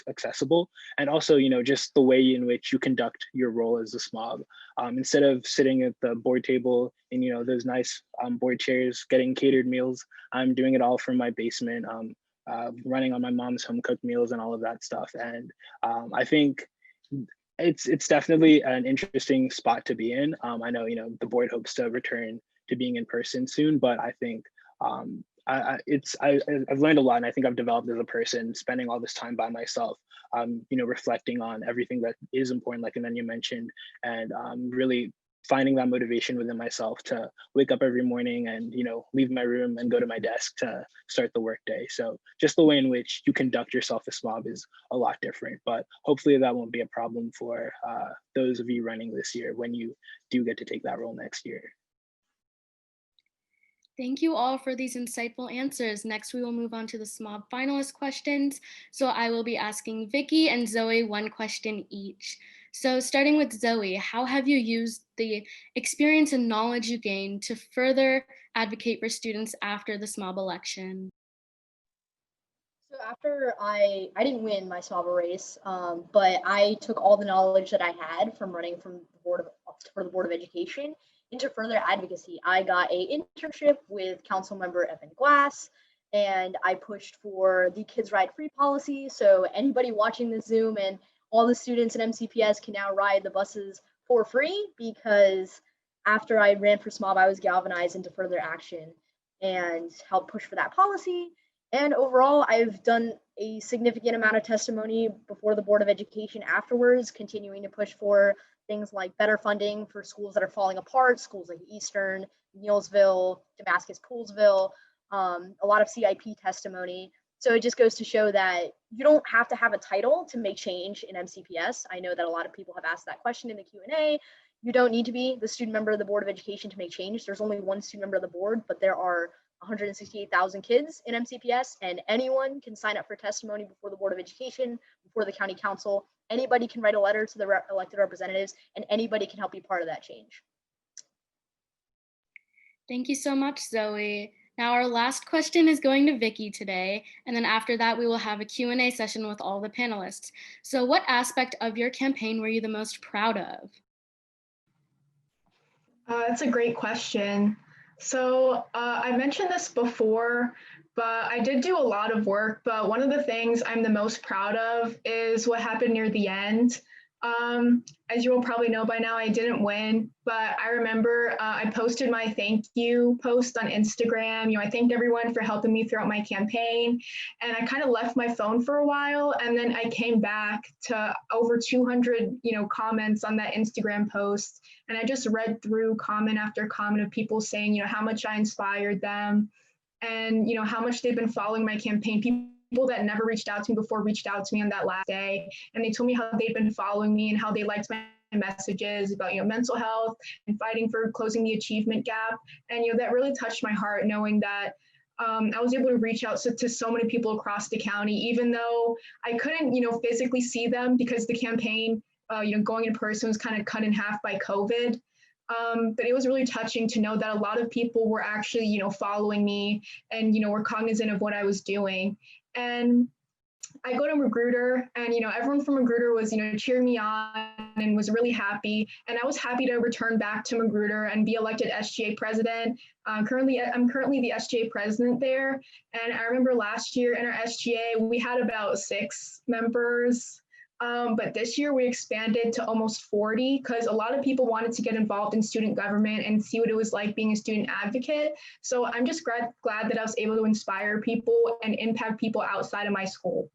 accessible, and also just the way in which you conduct your role as a SMOB. Instead of sitting at the board table in those nice board chairs getting catered meals, I'm doing it all from my basement, running on my mom's home cooked meals and all of that stuff. And I think it's definitely an interesting spot to be in. I know the board hopes to return to being in person soon, but I think I've learned a lot, and I think I've developed as a person, spending all this time by myself, reflecting on everything that is important, like Ananya mentioned, and really finding that motivation within myself to wake up every morning and leave my room and go to my desk to start the workday. So just the way in which you conduct yourself as SMOB is a lot different, but hopefully that won't be a problem for those of you running this year when you do get to take that role next year. Thank you all for these insightful answers. Next, we will move on to the SMOB finalist questions. So I will be asking Vicky and Zoe one question each. So starting with Zoe, how have you used the experience and knowledge you gained to further advocate for students after the SMOB election? So after I didn't win my SMOB race, but I took all the knowledge that I had from running for the Board of Education into further advocacy. I got an internship with Council Member Evan Glass, and I pushed for the Kids Ride Free policy. So anybody watching this Zoom and all the students in MCPS can now ride the buses for free, because after I ran for SMOB, I was galvanized into further action and helped push for that policy. And overall, I've done a significant amount of testimony before the Board of Education afterwards, continuing to push for things like better funding for schools that are falling apart, schools like Eastern, Neilsville, Damascus, Poolsville, a lot of CIP testimony. So it just goes to show that you don't have to have a title to make change in MCPS. I know that a lot of people have asked that question in the Q&A. You don't need to be the student member of the Board of Education to make change. There's only one student member of the board, but there are 168,000 kids in MCPS, and anyone can sign up for testimony before the Board of Education, before the County Council. Anybody can write a letter to the elected representatives, and anybody can help be part of that change. Thank you so much, Zoe. Now our last question is going to Vicky today, and then after that we will have a Q&A session with all the panelists. So what aspect of your campaign were you the most proud of? That's a great question. So I mentioned this before, but I did do a lot of work, but one of the things I'm the most proud of is what happened near the end. As you will probably know by now, I didn't win, but I remember I posted my thank you post on Instagram. I thanked everyone for helping me throughout my campaign, and I kind of left my phone for a while, and then I came back to over 200, comments on that Instagram post, and I just read through comment after comment of people saying, how much I inspired them, and how much they've been following my campaign. People that never reached out to me before reached out to me on that last day, and they told me how they've been following me and how they liked my messages about mental health and fighting for closing the achievement gap. And that really touched my heart, knowing that I was able to reach out to so many people across the county, even though I couldn't physically see them because the campaign going in person was kind of cut in half by COVID. But it was really touching to know that a lot of people were actually, following me and, were cognizant of what I was doing. And I go to Magruder, and, everyone from Magruder was, cheering me on and was really happy. And I was happy to return back to Magruder and be elected SGA president. I'm currently the SGA president there. And I remember last year in our SGA, we had about 6 members. But this year we expanded to almost 40 because a lot of people wanted to get involved in student government and see what it was like being a student advocate. So I'm just glad that I was able to inspire people and impact people outside of my school.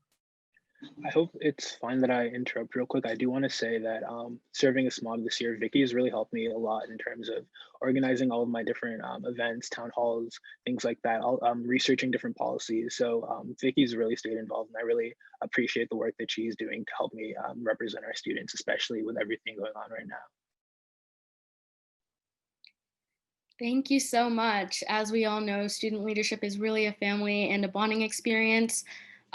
I hope it's fine that I interrupt real quick. I do want to say that serving as SMOB this year, Vicky has really helped me a lot in terms of organizing all of my different events, town halls, things like that, researching different policies. So Vicky's really stayed involved, and I really appreciate the work that she's doing to help me represent our students, especially with everything going on right now. Thank you so much. As we all know, student leadership is really a family and a bonding experience.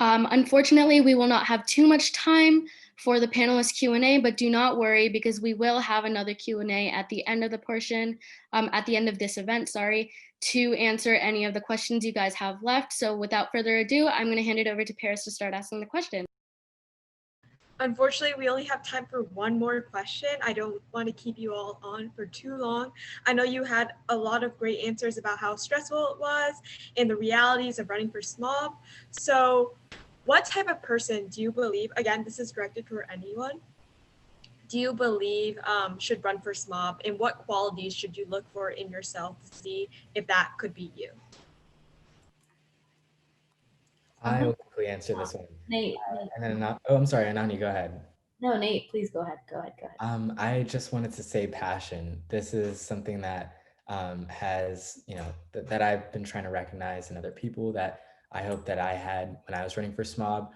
Unfortunately, we will not have too much time for the panelist Q&A, but do not worry because we will have another Q&A at the end of the portion, at the end of this event, to answer any of the questions you guys have left. So without further ado, I'm going to hand it over to Paris to start asking the question. Unfortunately, we only have time for one more question. I don't want to keep you all on for too long. I know you had a lot of great answers about how stressful it was and the realities of running for SMOB. So what type of person do you believe, again, this is directed for anyone, do you believe should run for SMOB, and what qualities should you look for in yourself to see if that could be you? I will quickly answer this one. Nate, And then, oh, I'm sorry, Anani, go ahead. no, Nate, please go ahead. Go ahead. Go ahead. I just wanted to say passion. This is something that has, that I've been trying to recognize in other people that I hope that I had when I was running for SMOB.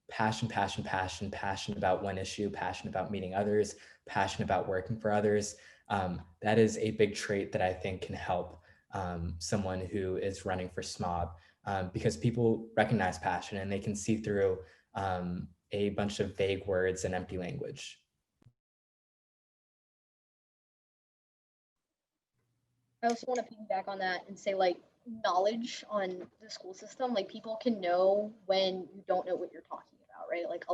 Passion, passion, passion, passion about one issue, passion about meeting others, passion about working for others. That is a big trait that I think can help someone who is running for SMOB because people recognize passion and they can see through a bunch of vague words and empty language. I also want to piggyback on that and say, like, knowledge on the school system, like, people can know when you don't know what you're talking about, right? Like,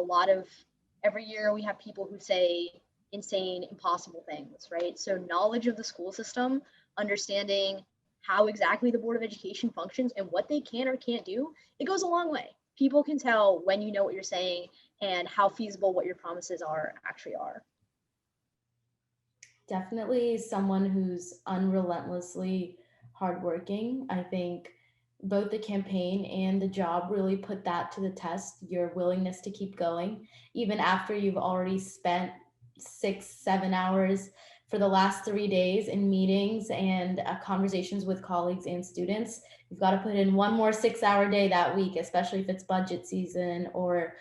every year we have people who say insane, impossible things, right? So knowledge of the school system, understanding how exactly the Board of Education functions and what they can or can't do, it goes a long way. People can tell when you know what you're saying and how feasible what your promises actually are. Definitely someone who's unrelentlessly hardworking. I think both the campaign and the job really put that to the test, your willingness to keep going, even after you've already spent 6-7 hours for the last 3 days in meetings and conversations with colleagues and students. You've got to put in one more 6-hour day that week, especially if it's budget season or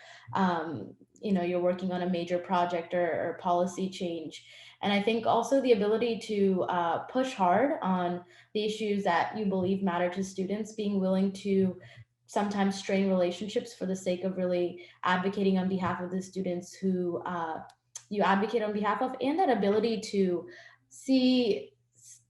you're working on a major project or policy change. And I think also the ability to push hard on the issues that you believe matter to students, being willing to sometimes strain relationships for the sake of really advocating on behalf of the students who you advocate on behalf of, and that ability to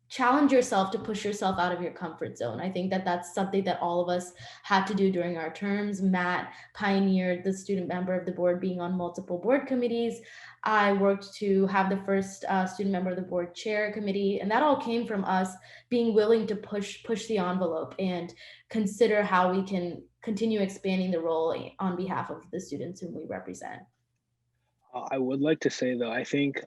challenge yourself, to push yourself out of your comfort zone. I think that that's something that all of us had to do during our terms. Matt pioneered the student member of the board being on multiple board committees. I worked to have the first student member of the board chair committee, and that all came from us being willing to push the envelope and consider how we can continue expanding the role on behalf of the students whom we represent. I would like to say though, I think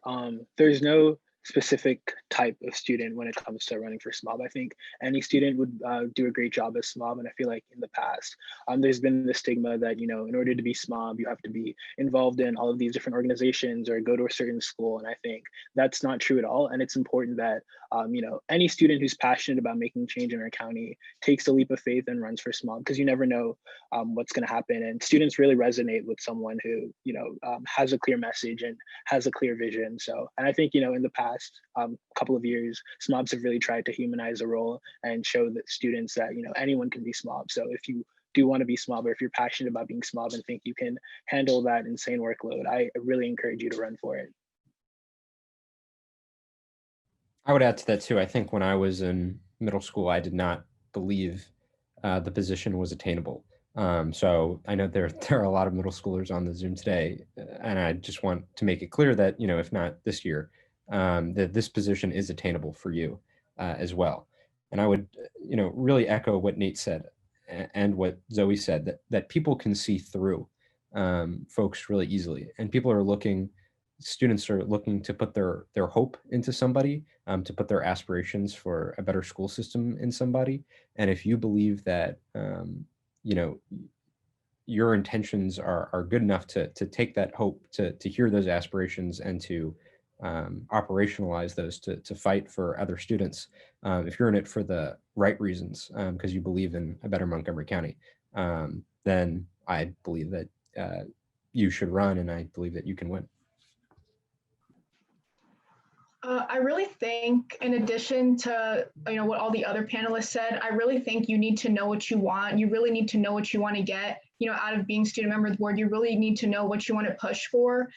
there's no specific type of student when it comes to running for SMOB. I think any student would do a great job as SMOB, and I feel like in the past, there's been the stigma that, in order to be SMOB, you have to be involved in all of these different organizations or go to a certain school, and I think that's not true at all. And it's important that, any student who's passionate about making change in our county takes a leap of faith and runs for SMOB, because you never know what's going to happen. And students really resonate with someone who, has a clear message and has a clear vision. So, and I think, in the past couple of years, SMOBs have really tried to humanize the role and show that students that, anyone can be SMOB. So if you do want to be SMOB, or if you're passionate about being SMOB and think you can handle that insane workload, I really encourage you to run for it. I would add to that too. I think when I was in middle school, I did not believe the position was attainable. So I know there are a lot of middle schoolers on the Zoom today, and I just want to make it clear that, if not this year, that this position is attainable for you as well. And I would, really echo what Nate said and what Zoe said, that people can see through folks really easily, and students are looking to put their hope into somebody, to put their aspirations for a better school system in somebody. And if you believe that, your intentions are good enough to take that hope, to hear those aspirations, and to operationalize those to fight for other students. If you're in it for the right reasons, because you believe in a better Montgomery County, then I believe that you should run, and I believe that you can win. I really think, in addition to what all the other panelists said, I really think you need to know what you want. You really need to know what you want to get, out of being student member of the board. You really need to know what you want to push for.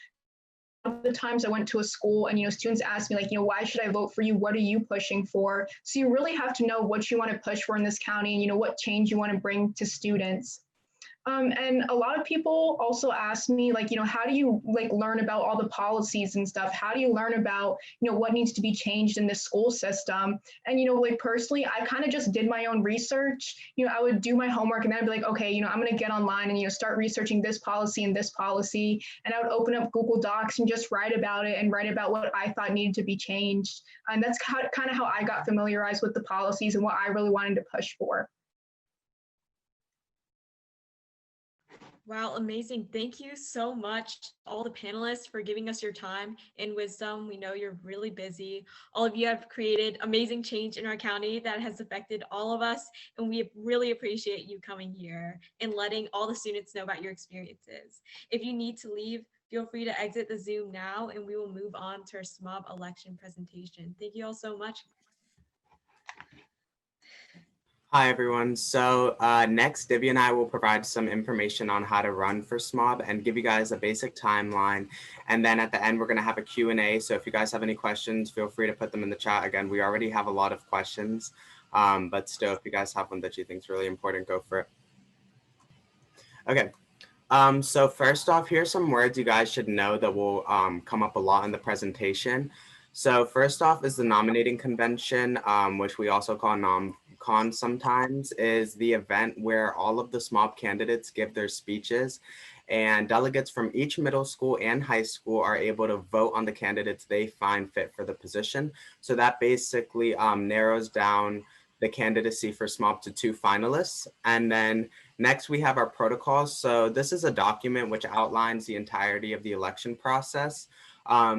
The times I went to a school and students asked me, like, why should I vote for you? What are you pushing for? So you really have to know what you want to push for in this county, and what change you want to bring to students. And a lot of people also ask me, like, how do you learn about all the policies and stuff? How do you learn about, what needs to be changed in the school system? And, personally, I kind of just did my own research. I would do my homework, and then I'd be like, okay, I'm going to get online and, start researching this policy and this policy. And I would open up Google Docs and just write about it and write about what I thought needed to be changed. And that's kind of how I got familiarized with the policies and what I really wanted to push for. Wow, amazing. Thank you so much, all the panelists, for giving us your time and wisdom. We know you're really busy. All of you have created amazing change in our county that has affected all of us, and we really appreciate you coming here and letting all the students know about your experiences. If you need to leave, feel free to exit the Zoom now, and we will move on to our SMOB election presentation. Thank you all so much. Hi, everyone. So next, Divya and I will provide some information on how to run for SMOB and give you guys a basic timeline. And then at the end, we're going to have a Q&A. So if you guys have any questions, feel free to put them in the chat. Again, we already have a lot of questions, but still, if you guys have one that you think is really important, go for it. Okay. So first off, here's some words you guys should know that will come up a lot in the presentation. So first off is the nominating convention, which we also call NomCon sometimes, is the event where all of the SMOB candidates give their speeches, and delegates from each middle school and high school are able to vote on the candidates they find fit for the position. So that basically narrows down the candidacy for SMOB to 2 finalists. And then next we have our protocols. So this is a document which outlines the entirety of the election process.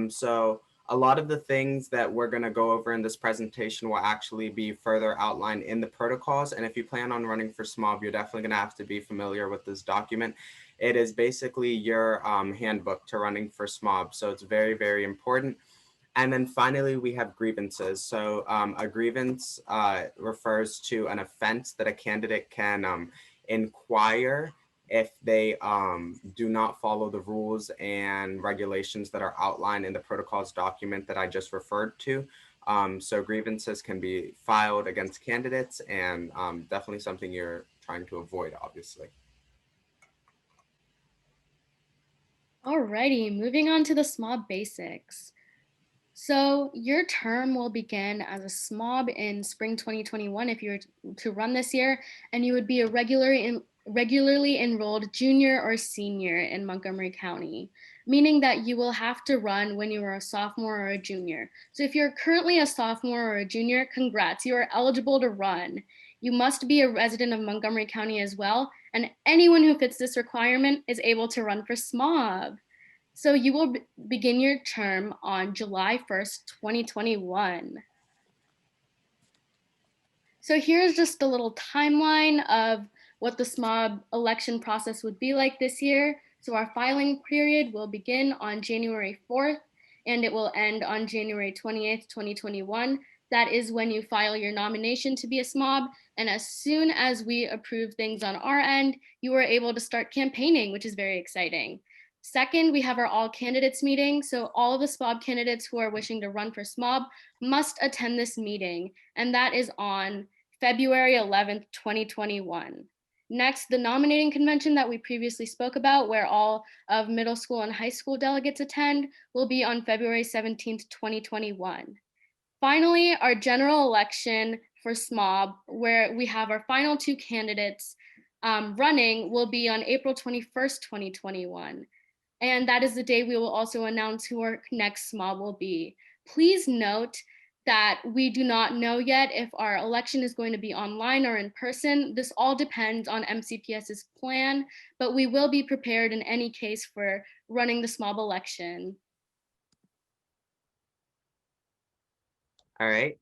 So a lot of the things that we're going to go over in this presentation will actually be further outlined in the protocols. And if you plan on running for SMOB, you're definitely going to have to be familiar with this document. It is basically your handbook to running for SMOB. So it's very, very important. And then finally, we have grievances. So a grievance refers to an offense that a candidate can inquire if they do not follow the rules and regulations that are outlined in the protocols document that I just referred to. So grievances can be filed against candidates, and definitely something you're trying to avoid, obviously. Alrighty, moving on to the SMOB basics. So your term will begin as a SMOB in spring 2021 if you were to run this year, and you would be a regularly enrolled junior or senior in Montgomery County, meaning that you will have to run when you are a sophomore or a junior. So if you're currently a sophomore or a junior, congrats, you are eligible to run. You must be a resident of Montgomery County as well, and anyone who fits this requirement is able to run for SMOB. So you will begin your term on July 1st, 2021. So here's just a little timeline of what the SMOB election process would be like this year. So our filing period will begin on January 4th, and it will end on January 28th, 2021. That is when you file your nomination to be a SMOB. And as soon as we approve things on our end, you are able to start campaigning, which is very exciting. Second, we have our all candidates meeting. So all of the SMOB candidates who are wishing to run for SMOB must attend this meeting. And that is on February 11th, 2021. Next, the nominating convention that we previously spoke about, where all of middle school and high school delegates attend, will be on February 17th, 2021. Finally, our general election for SMOB, where we have our final 2 candidates running, will be on April 21st, 2021. And that is the day we will also announce who our next SMOB will be. Please note that we do not know yet if our election is going to be online or in person. This all depends on MCPS's plan, but we will be prepared in any case for running the SMOB election. All right.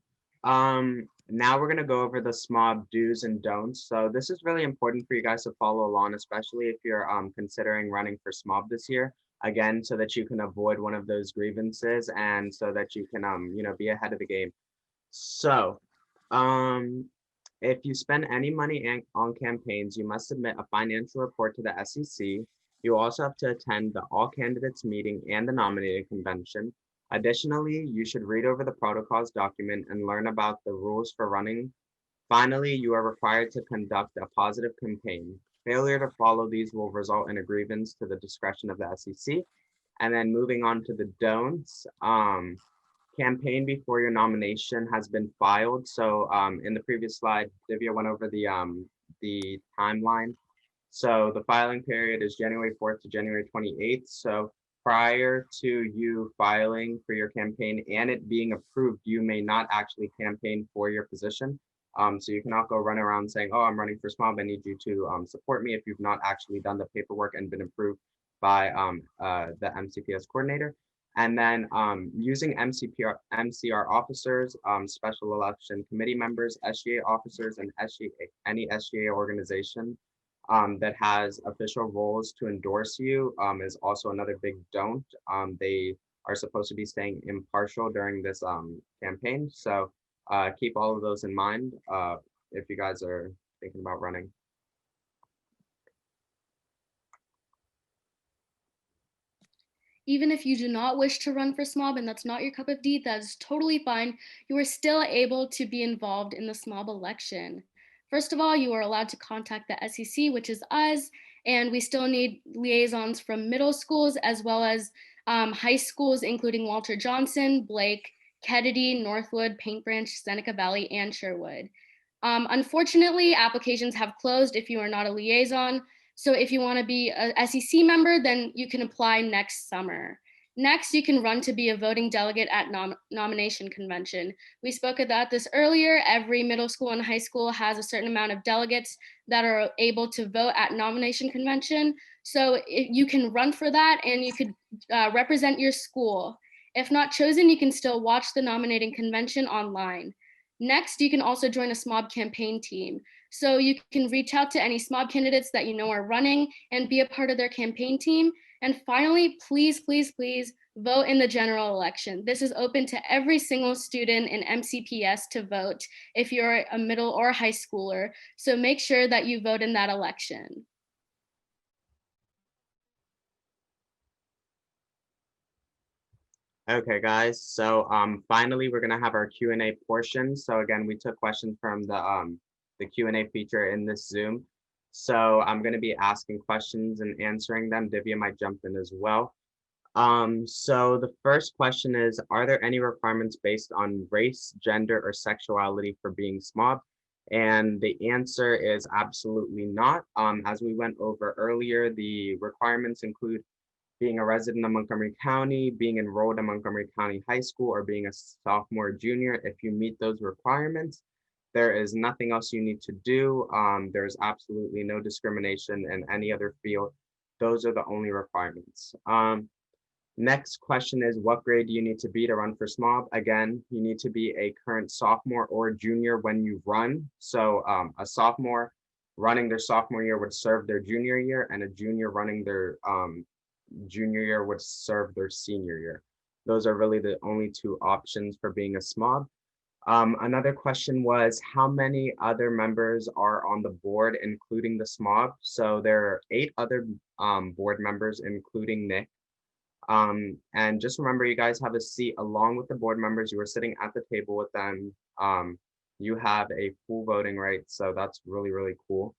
Now we're going to go over the SMOB do's and don'ts. So this is really important for you guys to follow along, especially if you're considering running for SMOB this year. Again, so that you can avoid one of those grievances and so that you can, be ahead of the game. So if you spend any money on campaigns, you must submit a financial report to the SEC. You also have to attend the all candidates meeting and the nominating convention. Additionally, you should read over the protocols document and learn about the rules for running. Finally, you are required to conduct a positive campaign. Failure to follow these will result in a grievance to the discretion of the SEC. And then moving on to the don'ts, campaign before your nomination has been filed. So in the previous slide, Divya went over the timeline. So the filing period is January 4th to January 28th. So prior to you filing for your campaign and it being approved, you may not actually campaign for your position. So you cannot go run around saying, oh, I'm running for SMOB, I need you to support me if you've not actually done the paperwork and been approved by the MCPS coordinator. And then using MCR officers, special election committee members, SGA officers, and any SGA organization that has official roles to endorse you is also another big don't. They are supposed to be staying impartial during this campaign. So keep all of those in mind if you guys are thinking about running. Even if you do not wish to run for SMOB and that's not your cup of tea, that's totally fine. You are still able to be involved in the SMOB election. First of all, you are allowed to contact the SEC, which is us, and we still need liaisons from middle schools as well as high schools, including Walter Johnson, Blake, Kennedy, Northwood, Paint Branch, Seneca Valley, and Sherwood. Unfortunately, applications have closed if you are not a liaison. So if you want to be a SEC member, then you can apply next summer. Next, you can run to be a voting delegate at nomination convention. We spoke about this earlier. Every middle school and high school has a certain amount of delegates that are able to vote at nomination convention. So you can run for that and you could represent your school. If not chosen, you can still watch the nominating convention online. Next, you can also join a SMOB campaign team. So you can reach out to any SMOB candidates that you know are running and be a part of their campaign team. And finally, please, please, please vote in the general election. This is open to every single student in MCPS to vote if you're a middle or high schooler. So make sure that you vote in that election. Okay, guys. So finally, we're gonna have our Q&A portion. So again, we took questions from the Q&A feature in this Zoom. So I'm gonna be asking questions and answering them. Divya might jump in as well. So the first question is, are there any requirements based on race, gender, or sexuality for being SMOB? And the answer is absolutely not. As we went over earlier, the requirements include being a resident of Montgomery County, being enrolled in Montgomery County High School, or being a sophomore or junior. If you meet those requirements, there is nothing else you need to do. There's absolutely no discrimination in any other field. Those are the only requirements. Next question is, what grade do you need to be to run for SMOB? Again, you need to be a current sophomore or junior when you run. So a sophomore running their sophomore year would serve their junior year, and a junior running their junior year would serve their senior year. Those are really the only two options for being a SMOB. Another question was, how many other members are on the board, including the SMOB? So there are 8 other board members, including Nick. And just remember, you guys have a seat along with the board members. You were sitting at the table with them. You have a full voting right, so that's really, really cool.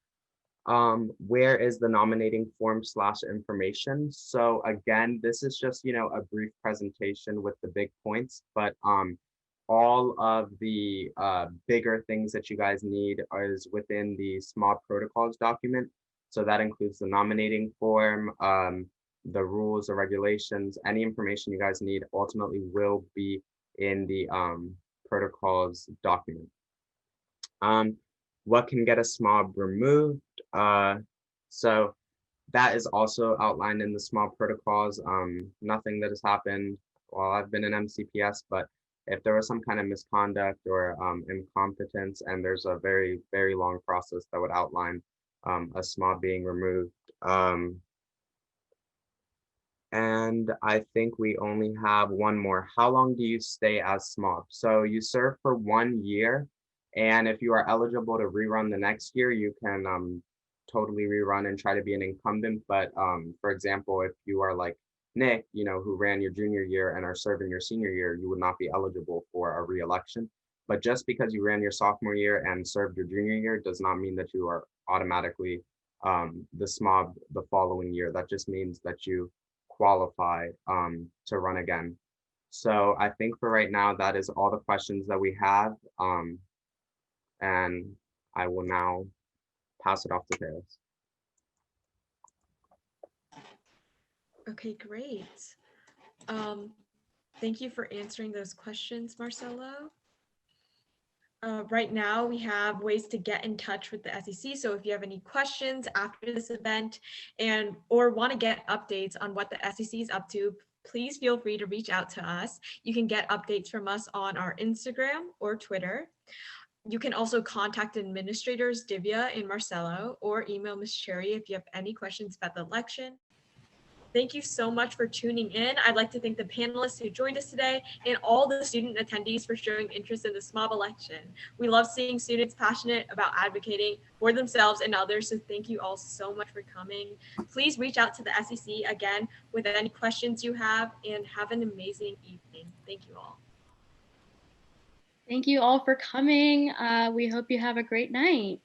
Where is the nominating form / information? So again, this is just, a brief presentation with the big points, but all of the bigger things that you guys need is within the SMOB protocols document. So that includes the nominating form, the rules or regulations, any information you guys need ultimately will be in the protocols document. What can get a SMOB removed? So that is also outlined in the SMOB protocols. Nothing that has happened while I've been in MCPS, but if there was some kind of misconduct or incompetence, and there's a very, very long process that would outline a SMOB being removed. And I think we only have one more. How long do you stay as SMOB? So you serve for 1 year. And if you are eligible to rerun the next year, you can totally rerun and try to be an incumbent. But for example, if you are like Nick, who ran your junior year and are serving your senior year, you would not be eligible for a re-election. But just because you ran your sophomore year and served your junior year does not mean that you are automatically the SMOB the following year. That just means that you qualify to run again. So I think for right now, that is all the questions that we have. And I will now pass it off to Paris. Okay, great. Thank you for answering those questions, Marcelo. Right now, we have ways to get in touch with the SEC. So if you have any questions after this event or want to get updates on what the SEC is up to, please feel free to reach out to us. You can get updates from us on our Instagram or Twitter. You can also contact administrators Divya and Marcelo, or email Ms. Cherry if you have any questions about the election. Thank you so much for tuning in. I'd like to thank the panelists who joined us today and all the student attendees for showing interest in the SMOB election. We love seeing students passionate about advocating for themselves and others, so thank you all so much for coming. Please reach out to the SEC again with any questions you have, and have an amazing evening. Thank you all. Thank you all for coming. We hope you have a great night.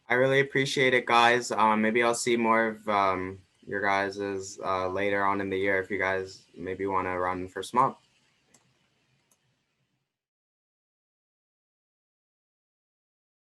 I really appreciate it, guys. Maybe I'll see more of your guys's later on in the year if you guys maybe want to run for SMOB.